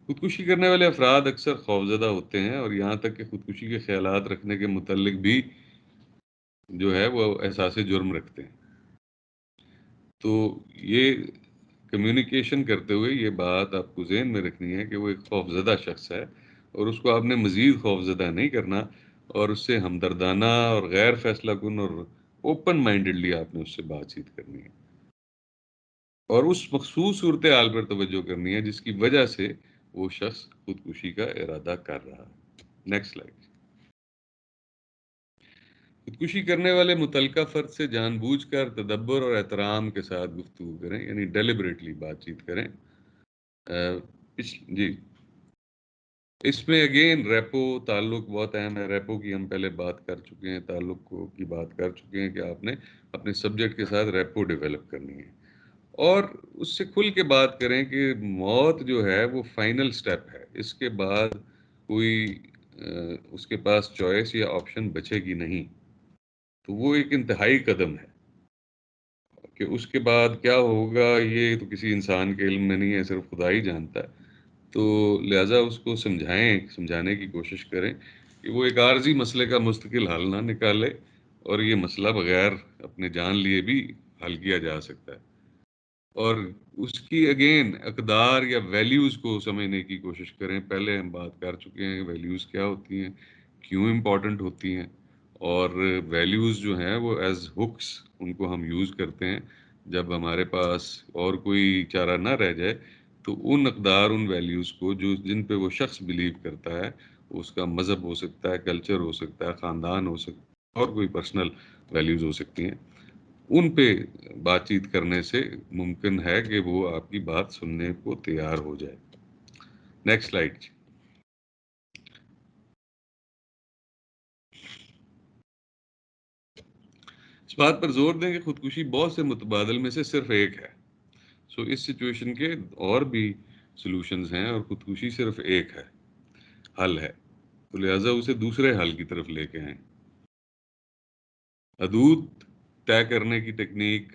Speaker 1: خودکشی کرنے والے افراد اکثر خوفزدہ ہوتے ہیں, اور یہاں تک کہ خودکشی کے خیالات رکھنے کے متعلق بھی جو ہے وہ احساس جرم رکھتے ہیں. تو یہ کمیونیکیشن کرتے ہوئے یہ بات آپ کو ذہن میں رکھنی ہے کہ وہ ایک خوفزدہ شخص ہے, اور اس کو آپ نے مزید خوفزدہ نہیں کرنا, اور اس سے ہمدردانہ اور غیر فیصلہ کن اور اوپن مائنڈڈلی آپ نے اس سے بات چیت کرنی ہے, اور اس مخصوص صورتحال پر توجہ کرنی ہے جس کی وجہ سے وہ شخص خودکشی کا ارادہ کر رہا ہے. Next slide. خودکشی کرنے والے متعلقہ فرد سے جان بوجھ کر تدبر اور احترام کے ساتھ گفتگو کریں, یعنی ڈیلیبریٹلی بات چیت کریں, جی اس میں اگین ریپو تعلق بہت اہم ہے. ریپو کی ہم پہلے بات کر چکے ہیں, تعلق کی بات کر چکے ہیں کہ آپ نے اپنے سبجیکٹ کے ساتھ ریپو ڈیولپ کرنی ہے, اور اس سے کھل کے بات کریں کہ موت جو ہے وہ فائنل سٹیپ ہے, اس کے بعد کوئی اس کے پاس چوائس یا آپشن بچے گی نہیں. تو وہ ایک انتہائی قدم ہے کہ اس کے بعد کیا ہوگا یہ تو کسی انسان کے علم میں نہیں ہے, صرف خدا ہی جانتا ہے. تو لہٰذا اس کو سمجھانے کی کوشش کریں کہ وہ ایک عارضی مسئلے کا مستقل حل نہ نکالے, اور یہ مسئلہ بغیر اپنے جان لیے بھی حل کیا جا سکتا ہے. اور اس کی اگین اقدار یا ویلیوز کو سمجھنے کی کوشش کریں. پہلے ہم بات کر چکے ہیں ویلیوز کیا ہوتی ہیں, کیوں امپورٹنٹ ہوتی ہیں, اور ویلیوز جو ہیں وہ ایز ہکس ان کو ہم یوز کرتے ہیں جب ہمارے پاس اور کوئی چارہ نہ رہ جائے. تو ان اقدار, ان ویلیوز کو جن پہ وہ شخص بلیو کرتا ہے, اس کا مذہب ہو سکتا ہے, کلچر ہو سکتا ہے, خاندان ہو سکتا ہے, اور کوئی پرسنل ویلیوز ہو سکتی ہیں, ان پہ بات چیت کرنے سے ممکن ہے کہ وہ آپ کی بات سننے کو تیار ہو جائے. Next slide. اس بات پر زور دیں کہ خودکشی بہت سے متبادل میں سے صرف ایک ہے. سو اس سچویشن کے اور بھی سلوشنز ہیں, اور خودکشی صرف ایک ہے, حل ہے. تو لہٰذا اسے دوسرے حل کی طرف لے کے آئیں. حدود طے کرنے کی ٹیکنیک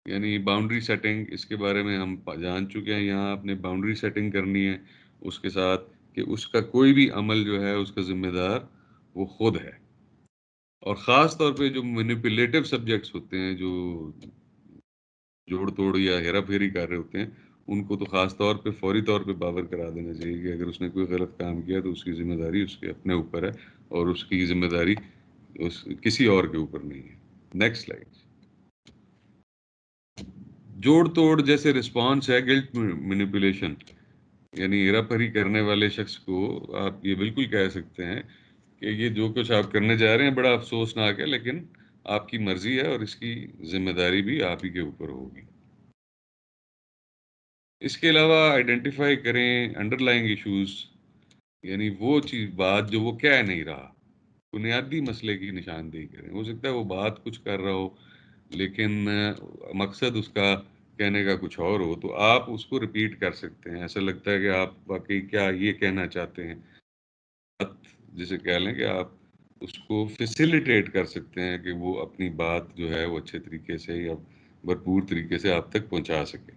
Speaker 1: یعنی باؤنڈری سیٹنگ, اس کے بارے میں ہم جان چکے ہیں. یہاں آپ نے باؤنڈری سیٹنگ کرنی ہے اس کے ساتھ کہ اس کا کوئی بھی عمل جو ہے اس کا ذمہ دار وہ خود ہے. اور خاص طور پہ جو مینیپولیٹو سبجیکٹس ہوتے ہیں, جو جوڑ توڑ یا ہیرا پھیری کر رہے ہوتے ہیں, ان کو تو خاص طور پہ فوری طور پہ باور کرا دینا چاہیے کہ اگر اس نے کوئی غلط کام کیا تو اس کی ذمہ داری اس کے اپنے اوپر ہے, اور اس کی ذمہ داری کسی اور کے اوپر نہیں ہے. Next slide. جوڑ توڑ جیسے رسپانس ہے گلٹ مینیپولیشن, یعنی ہیرا پھیری کرنے والے شخص کو آپ یہ بالکل کہہ سکتے ہیں کہ یہ جو کچھ آپ کرنے جا رہے ہیں بڑا افسوسناک ہے, لیکن آپ کی مرضی ہے اور اس کی ذمہ داری بھی آپ ہی کے اوپر ہوگی. اس کے علاوہ آئیڈینٹیفائی کریں انڈر لائنگ ایشوز, یعنی وہ چیز بات جو وہ کہہ نہیں رہا, بنیادی مسئلے کی نشاندہی کریں. ہو سکتا ہے وہ بات کچھ کر رہا ہو لیکن مقصد اس کا کہنے کا کچھ اور ہو, تو آپ اس کو ریپیٹ کر سکتے ہیں. ایسا لگتا ہے کہ آپ واقعی کیا یہ کہنا چاہتے ہیں, جسے کہہ لیں کہ آپ اس کو فیسیلیٹیٹ کر سکتے ہیں کہ وہ اپنی بات جو ہے وہ اچھے طریقے سے یا بھرپور طریقے سے آپ تک پہنچا سکے,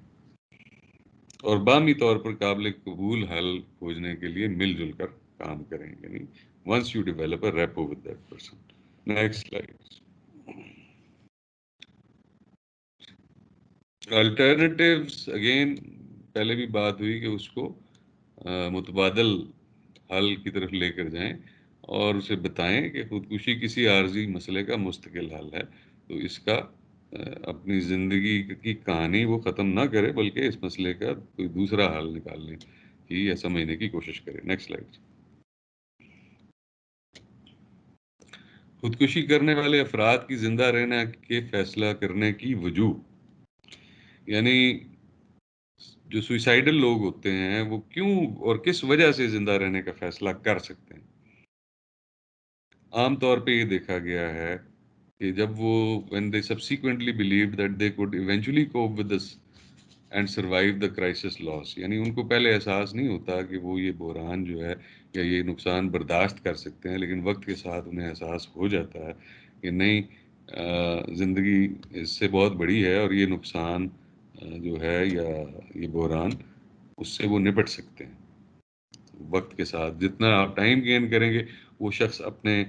Speaker 1: اور باہمی طور پر قابل قبول حل کھوجنے کے لیے مل جل کر کام کریں. یعنی once you develop a rapport with that person. Next slide. Alternatives again پہلے بھی بات ہوئی کہ اس کو متبادل حل کی طرف لے کر جائیں اور اسے بتائیں کہ خودکشی کسی عارضی مسئلے کا مستقل حل ہے. تو اس کا اپنی زندگی کی کہانی وہ ختم نہ کرے, بلکہ اس مسئلے کا کوئی دوسرا حل نکالنے کی یا سمجھنے کی کوشش کرے. Next slide. خودکشی کرنے والے افراد کی زندہ رہنے کے فیصلہ کرنے کی وجوہ, یعنی جو سوئسائڈل لوگ ہوتے ہیں وہ کیوں اور کس وجہ سے زندہ رہنے کا فیصلہ کر سکتے ہیں. عام طور پہ یہ دیکھا گیا ہے کہ جب وہ when they subsequently believed that they could eventually cope with this and survive the crisis loss, یعنی ان کو پہلے احساس نہیں ہوتا کہ وہ یہ بحران جو ہے یا یہ نقصان برداشت کر سکتے ہیں, لیکن وقت کے ساتھ انہیں احساس ہو جاتا ہے کہ نہیں, زندگی اس سے بہت بڑی ہے اور یہ نقصان جو ہے یا یہ بحران اس سے وہ نپٹ سکتے ہیں. وقت کے ساتھ جتنا آپ ٹائم گین کریں گے وہ شخص اپنے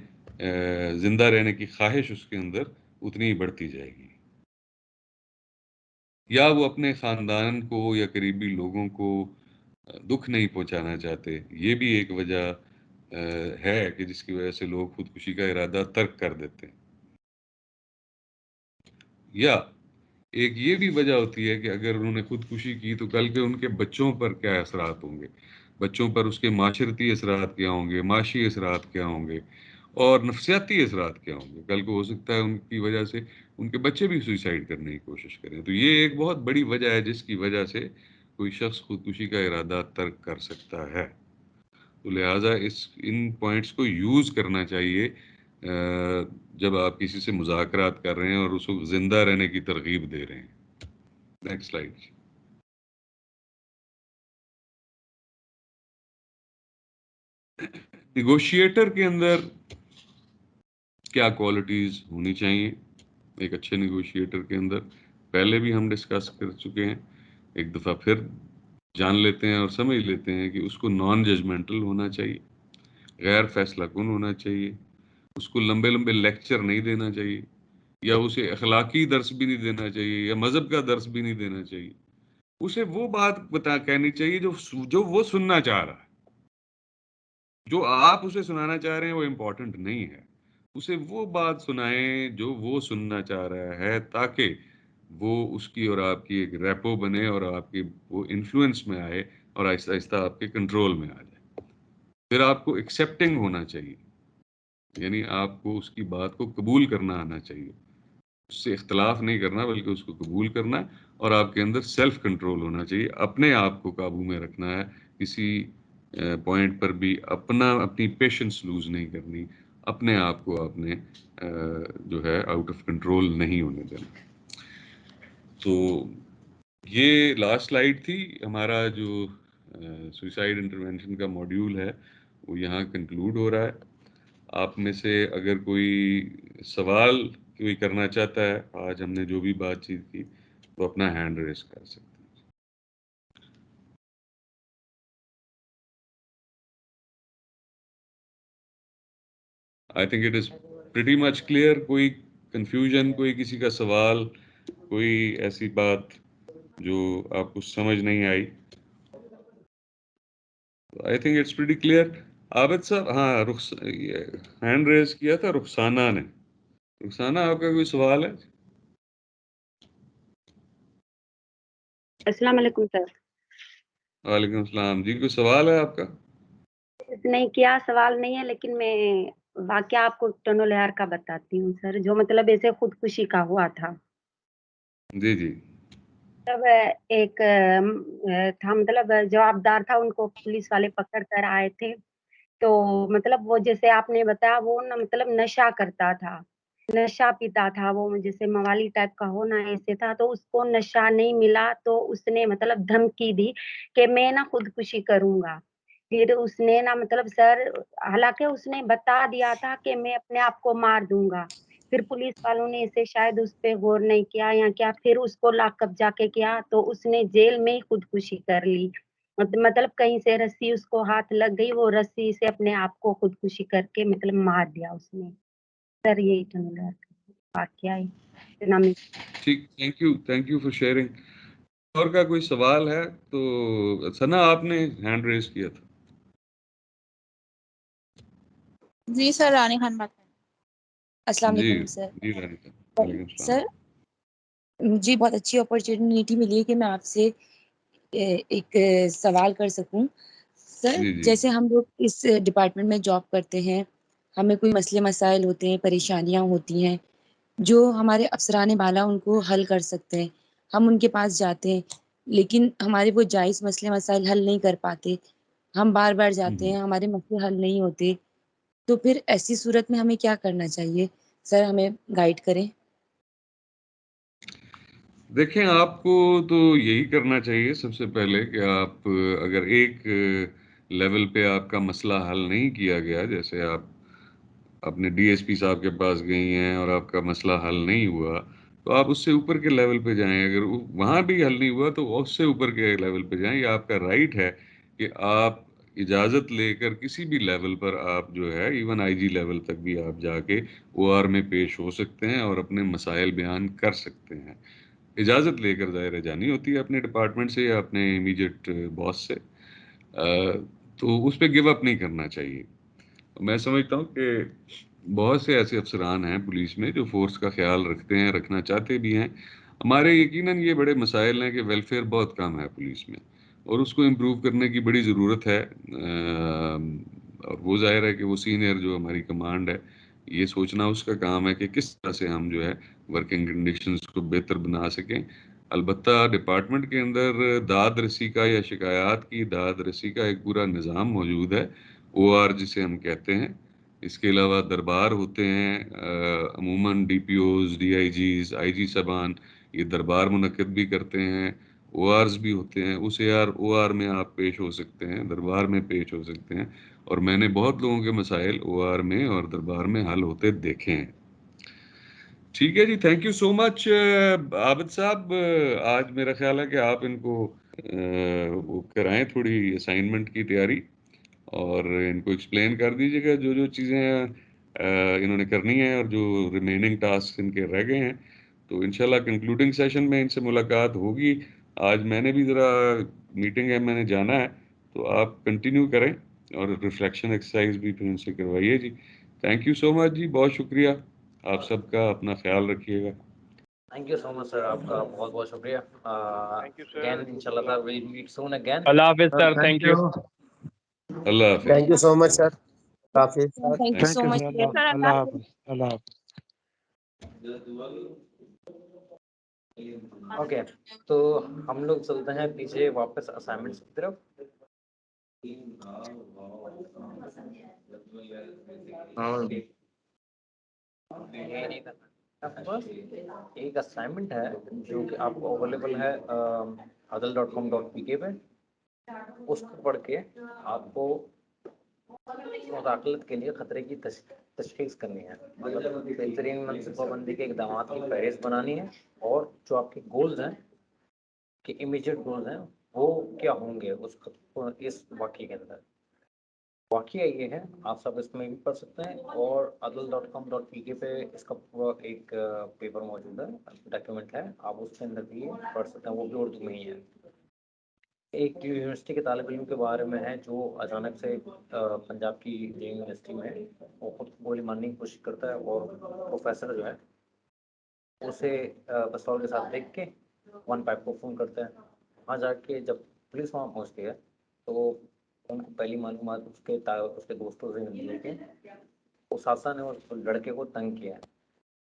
Speaker 1: زندہ رہنے کی خواہش اس کے اندر اتنی ہی بڑھتی جائے گی. یا وہ اپنے خاندان کو یا قریبی لوگوں کو دکھ نہیں پہنچانا چاہتے, یہ بھی ایک وجہ ہے کہ جس کی وجہ سے لوگ خودکشی کا ارادہ ترک کر دیتے ہیں. یا ایک یہ بھی وجہ ہوتی ہے کہ اگر انہوں نے خودکشی کی تو کل کے ان کے بچوں پر کیا اثرات ہوں گے, بچوں پر اس کے معاشرتی اثرات کیا ہوں گے, معاشی اثرات کیا ہوں گے, اور نفسیاتی اثرات کیا ہوں گے. کل کو ہو سکتا ہے ان کی وجہ سے ان کے بچے بھی سوئسائڈ کرنے کی کوشش کریں. تو یہ ایک بہت بڑی وجہ ہے جس کی وجہ سے کوئی شخص خودکشی کا ارادہ ترک کر سکتا ہے. تو لہٰذا ان پوائنٹس کو یوز کرنا چاہیے جب آپ کسی سے مذاکرات کر رہے ہیں اور اس کو زندہ رہنے کی ترغیب دے رہے ہیں. Next slide. نیگوشیٹر کے اندر کیا کوالٹیز ہونی چاہیے ایک اچھے نیگوشیٹر کے اندر؟ پہلے بھی ہم ڈسکس کر چکے ہیں، ایک دفعہ پھر جان لیتے ہیں اور سمجھ لیتے ہیں کہ اس کو نان ججمنٹل ہونا چاہیے، غیر فیصلہ کن ہونا چاہیے، اس کو لمبے لمبے لیکچر نہیں دینا چاہیے، یا اسے اخلاقی درس بھی نہیں دینا چاہیے، یا مذہب کا درس بھی نہیں دینا چاہیے. اسے وہ بات کہنی چاہیے جو وہ سننا چاہ رہا ہے. جو آپ اسے سنانا چاہ رہے ہیں وہ امپورٹنٹ نہیں ہے. اسے وہ بات سنائیں جو وہ سننا چاہ رہا ہے، تاکہ وہ اس کی اور آپ کی ایک ریپو بنے اور آپ کی وہ انفلوئنس میں آئے اور آہستہ آہستہ آپ کے کنٹرول میں آ جائے. پھر آپ کو ایکسیپٹنگ ہونا چاہیے، یعنی آپ کو اس کی بات کو قبول کرنا آنا چاہیے، اس سے اختلاف نہیں کرنا بلکہ اس کو قبول کرنا، اور آپ کے اندر سیلف کنٹرول ہونا چاہیے. اپنے آپ کو قابو میں رکھنا ہے، کسی پوائنٹ پر بھی اپنی پیشنس لوز نہیں کرنی، اپنے آپ کو آپ نے جو ہے آؤٹ آف کنٹرول نہیں ہونے دینا. تو یہ لاسٹ سلائیڈ تھی. ہمارا جو سوئسائڈ انٹرونشن کا ماڈیول ہے وہ یہاں کنکلوڈ ہو رہا ہے. آپ میں سے اگر کوئی سوال کوئی کرنا چاہتا ہے، آج ہم نے جو بھی بات چیت کی، تو اپنا ہینڈ ریز کر سکتے ہیں. I think it is pretty much clear. کوئی کنفیوژن، کوئی کسی کا سوال، کوئی ایسی بات جو آپ کو سمجھ نہیں آئی؟ I think it's pretty clear. عابد صاحب، ہاں ہینڈ ریز کیا تھا رخسانہ نے. رخسانہ، آپ کا کوئی سوال ہے؟
Speaker 12: السلام علیکم سر.
Speaker 1: وعلیکم السلام جی، کوئی سوال ہے آپ کا؟
Speaker 12: نہیں کیا سوال نہیں ہے، لیکن میں واقعہ آپ کو ٹنو لہر کا بتاتی ہوں سر، جو مطلب ایسے خودکشی کا ہوا تھا.
Speaker 1: جی جی.
Speaker 12: مطلب ایک تھا، مطلب جوابدار تھا، ان کو پولیس والے پکڑ کر آئے تھے. تو مطلب وہ جیسے آپ نے بتایا وہ مطلب نشہ کرتا تھا، نشہ پیتا تھا، وہ جیسے موالی ٹائپ کا ہونا ایسے تھا. تو اس کو نشہ نہیں ملا تو اس نے مطلب دھمکی دی کہ میں نا خودکشی کروں گا. پھر اس نے نا مطلب سر، حالانکہ اس نے بتا دیا تھا کہ میں اپنے آپ کو مار دوں گا. پھر پولیس والوں نے اسے شاید اس پہ غور نہیں کیا یا کیا، پھر اس کو لاک اپ جا کے کیا تو اس نے جیل میں ہی خودکشی کر لی. مطلب کہیں سے رسی اس کو ہاتھ لگ گئی، وہ رسی سے اپنے آپ کو خودکشی کر کے مطلب مار دیا اس نے. سر یہی واقعہ ہے.
Speaker 1: ٹھیک، تھینک یو فار شیئرنگ. اور کا کوئی سوال ہے تو ثنا، آپ نے ہینڈ ریز کیا تھا.
Speaker 2: جی سر، رانی خان بات کریں.
Speaker 4: السلام
Speaker 1: جی
Speaker 4: علیکم سر.
Speaker 1: جی رانی خان، وعلیکم السلام.
Speaker 4: سر مجھے بہت اچھی اپرچونیٹی ملی ہے کہ میں آپ سے ایک سوال کر سکوں. سر
Speaker 1: جی جی
Speaker 4: جیسے ہم لوگ اس ڈپارٹمنٹ میں جاب کرتے ہیں، ہمیں کوئی مسئلے مسائل ہوتے ہیں، پریشانیاں ہوتی ہیں جو ہمارے افسران بالا ان کو حل کر سکتے ہیں. ہم ان کے پاس جاتے ہیں لیکن ہمارے وہ جائز مسئلے مسائل حل نہیں کر پاتے. ہم بار بار جاتے ہیں، ہمارے مسئلے حل نہیں ہوتے. تو پھر ایسی صورت میں ہمیں کیا کرنا چاہیے؟ سر ہمیں گائیڈ کریں.
Speaker 1: دیکھیں، آپ کو تو یہی کرنا چاہیے سب سے پہلے کہ آپ اگر ایک لیول پہ آپ کا مسئلہ حل نہیں کیا گیا، جیسے آپ اپنے ڈی ایس پی صاحب کے پاس گئی ہیں اور آپ کا مسئلہ حل نہیں ہوا، تو آپ اس سے اوپر کے لیول پہ جائیں. اگر وہاں بھی حل نہیں ہوا تو اس سے اوپر کے لیول پہ جائیں. یہ آپ کا رائٹ ہے کہ آپ اجازت لے کر کسی بھی لیول پر آپ جو ہے ایون آئی جی لیول تک بھی آپ جا کے او آر میں پیش ہو سکتے ہیں اور اپنے مسائل بیان کر سکتے ہیں. اجازت لے کر ظاہر جانی ہوتی ہے اپنے ڈپارٹمنٹ سے یا اپنے امیڈیٹ باس سے. تو اس پہ گیو اپ نہیں کرنا چاہیے. میں سمجھتا ہوں کہ بہت سے ایسے افسران ہیں پولیس میں جو فورس کا خیال رکھتے ہیں، رکھنا چاہتے بھی ہیں. ہمارے یقیناً یہ بڑے مسائل ہیں کہ ویلفیئر بہت کم ہے پولیس میں اور اس کو امپروو کرنے کی بڑی ضرورت ہے. اور وہ ظاہر ہے کہ وہ سینئر جو ہماری کمانڈ ہے، یہ سوچنا اس کا کام ہے کہ کس طرح سے ہم جو ہے ورکنگ کنڈیشنز کو بہتر بنا سکیں. البتہ ڈپارٹمنٹ کے اندر داد رسی کا یا شکایات کی داد رسی کا ایک پورا نظام موجود ہے، OR جسے ہم کہتے ہیں. اس کے علاوہ دربار ہوتے ہیں، عموماً DPOs، DIGs، IG صاحبان یہ دربار منعقد بھی کرتے ہیں، ORs بھی ہوتے ہیں. اس OR میں آپ پیش ہو سکتے ہیں، دربار میں پیش ہو سکتے ہیں، اور میں نے بہت لوگوں کے مسائل OR میں اور دربار میں حل ہوتے دیکھے ہیں. ٹھیک ہے جی، تھینک یو سو مچ عابد صاحب. آج میرا خیال ہے کہ آپ ان کو وہ کرائیں تھوڑی اسائنمنٹ کی تیاری، اور ان کو ایکسپلین کر دیجیے گا جو چیزیں انہوں نے کرنی ہیں اور جو ریمیننگ ٹاسک ان کے رہ گئے ہیں. تو انشاءاللہ کنکلوڈنگ سیشن میں ان سے ملاقات ہوگی. آج میں نے بھی ذرا میٹنگ ہے، میں نے جانا ہے، تو آپ کنٹینیو کریں اور ریفلیکشن ایکسرسائز بھی پھر ان سے کروائیے جی. تھینک یو سو مچ جی، بہت شکریہ. آپ سب کا اپنا خیال رکھیے گا.
Speaker 13: تھینک یو سو مچ سر، آپ کا بہت بہت شکریہ.
Speaker 5: Thank you
Speaker 13: again
Speaker 5: sir.
Speaker 13: انشاء اللہ ویل میٹ سون اگین.
Speaker 14: اللہ حافظ
Speaker 10: sir
Speaker 14: sir,
Speaker 10: thank
Speaker 14: thank you.
Speaker 10: You.
Speaker 1: اللہ حافظ.
Speaker 10: Thank you so much sir. حافظ sir.
Speaker 2: Thank you
Speaker 1: thank
Speaker 2: so
Speaker 14: thank you
Speaker 2: much
Speaker 14: sir.
Speaker 2: Sir.
Speaker 14: اللہ
Speaker 2: اللہ
Speaker 14: اللہ
Speaker 2: حافظ.
Speaker 14: حافظ. اللہ حافظ.
Speaker 13: اوکے، تو ہم لوگ چلتے ہیں پیچھے واپس اسائنمنٹس کی طرف. ایک اسائنمنٹ ہے جو کہ آپ کو اویلیبل ہے adal.com.pk پہ. اس کو پڑھ کے آپ کو مداخلت کے لیے خطرے کی تشخیص کرنی ہے، مطلب بہترین منصوبہ پابندی کے اقدامات کی فہرست بنانی ہے، اور جو آپ کے گولز ہیں کہ امیجیٹ گولز ہیں وہ کیا ہوں گے اس واقعے کے اندر. واقعہ یہ ہے، آپ سب اس میں بھی پڑھ سکتے ہیں، اور adal.com.pk پہ اس کا پورا ایک پیپر موجود ہے، ڈاکیومنٹ ہے، آپ اس کے اندر بھی پڑھ سکتے ہیں، وہ بھی اردو میں ہی ہے. ایک یونیورسٹی کے طالب علم کے بارے میں ہے جو اچانک سے پنجاب کی یونیورسٹی میں وہ خود کو گولی مارنے کی کوشش کرتا ہے، اور پروفیسر جو ہے اسے پستول کے ساتھ دیکھ کے 15 کو فون کرتا ہے. وہاں جا کے جب پولیس وہاں پہنچتی ہے تو ان کو پہلی معلومات اس کے دوستوں سے ملی ہے کہ اس حادثہ نے اس لڑکے کو تنگ کیا ہے.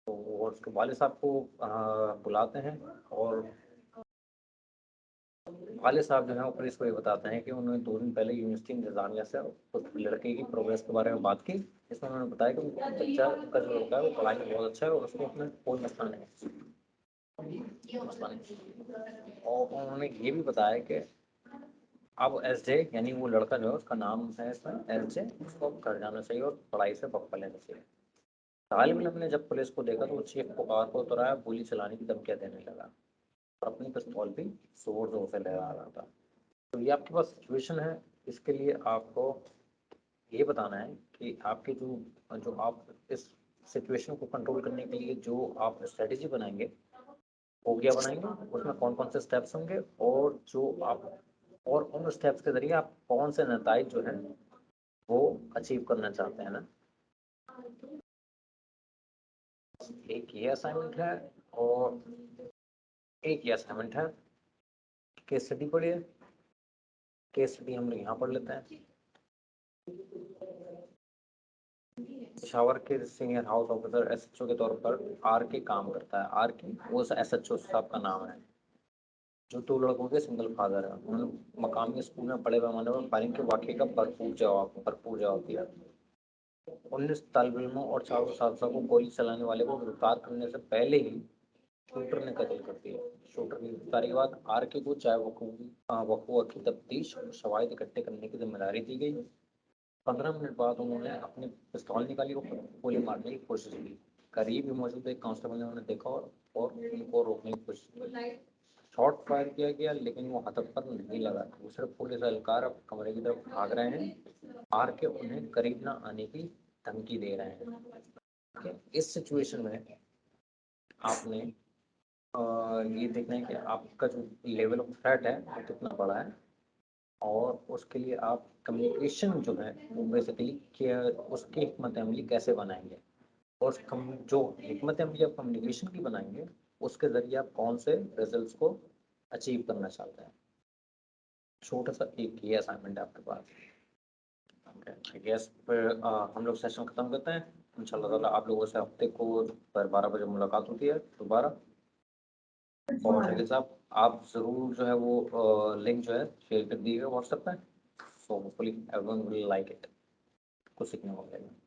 Speaker 13: تو وہ اس کے والد صاحب کو بلاتے ہیں، اور والد صاحب جو ہیں وہ پولیس کو یہ بتاتے ہیں کہ انہوں نے 2 دن پہلے یونیورسٹی انتظامیہ سے اس لڑکے کی پروگریس کے بارے میں بات کی، جس میں انہوں نے بتایا کہ ان کا بچہ کا جو لڑکا ہے وہ پڑھائی میں بہت اچھا ہے، اور اس کو اپنا کوئی مسئلہ نہیں. اور انہوں نے یہ بھی بتایا کہ اب ایس جے یعنی وہ لڑکا جو ہے اس کا نام ہے اس میں ایس جے، اس کو گھر جانا چاہیے اور پڑھائی سے وقفہ لینا چاہیے. طالب علم نے جب پولیس کو دیکھا تو وہ چیخ پکار کو اترایا، گولی چلانے کی دھمکیاں دینے لگا، اور اپنی پستول بھی زور زور سے لہرا رہا تھا. تو یہ آپ کے پاس سچویشن ہے. اس کے لیے آپ کو یہ بتانا ہے کہ آپ کے جو آپ اس سچویشن کو کنٹرول کرنے کے لیے جو آپ اسٹریٹجی بنائیں گے وہ کیا بنائیں گے، اس میں کون کون سے اسٹیپس ہوں گے، اور جو آپ اور ان اسٹیپس کے ذریعے آپ کون سے نتائج جو ہیں وہ اچیو کرنا چاہتے ہیں نا. ایک یہ اسائنمنٹ ہے، اور ایک یہ اسائنمنٹ ہے کیس اسٹڈی پڑھیے. کیس اسٹڈی ہم لوگ یہاں پڑھ لیتے ہیں. پشاور کے senior house officer S H O کے طور پر آر کے کام کرتا ہے. آر کے وہ ایس ایچ او صاحب کا نام ہے، جو 2 لڑکوں کے سنگل فادر ہے. انہوں نے مقامی اسکول میں بڑے پیمانے پر فائرنگ کے واقعے کا بھرپور جواب دیا. 19 طالب علموں اور 4 اساتذہ کو گولی چلانے والے کو گرفتار کرنے سے پہلے ہی شوٹر نے قتل کر دیا. شوٹر کی گرفتاری کے بعد آر کے کو چائے وقوع کی تفتیش اور شواہد اکٹھے کرنے کی ذمہ داری دی گئی. 15 منٹ بعد انہوں نے اپنی پستول نکالی اور گولی مارنے کی کوشش کی. قریب ہی موجود ایک کانسٹیبل نے انہیں دیکھا اور ان کو روکنے کی کوشش کی. شاٹ فائر کیا گیا لیکن وہ ہدف پر نہیں لگا. دوسرے پولیس اہلکار اب کمرے کی طرف بھاگ رہے ہیں. آر کے انہیں قریب نہ آنے کی دھمکی دے رہے ہیں. اس سچویشن میں آپ نے یہ دیکھنا ہے کہ آپ کا جو لیول آف تھریٹ ہے وہ کتنا بڑا ہے، اور اس کے لیے آپ کمیونیکیشن جو ہے وہ بیسیکلی کہ اس کی حکمت عملی کیسے بنائیں گے، اور جو حکمت عملی آپ کمیونیکیشن کی بنائیں گے اس کے ذریعے آپ کون سے ریزلٹس کو اچیو کرنا چاہتے ہیں. چھوٹا سا ایک یہ اسائنمنٹ ہے آپ کے پاس. گیس پہ ہم لوگ سیشن ختم کرتے ہیں. ان شاء اللہ تعالیٰ آپ لوگوں سے ہفتے کو 12 بجے ملاقات ہوتی ہے دوبارہ. اور شکیل صاحب آپ ضرور جو ہے وہ لنک جو ہے شیئر کر دیجیے گا واٹس ایپ پہ، so hopefully everyone will like it, کچھ سیکھنے کو ملے گا.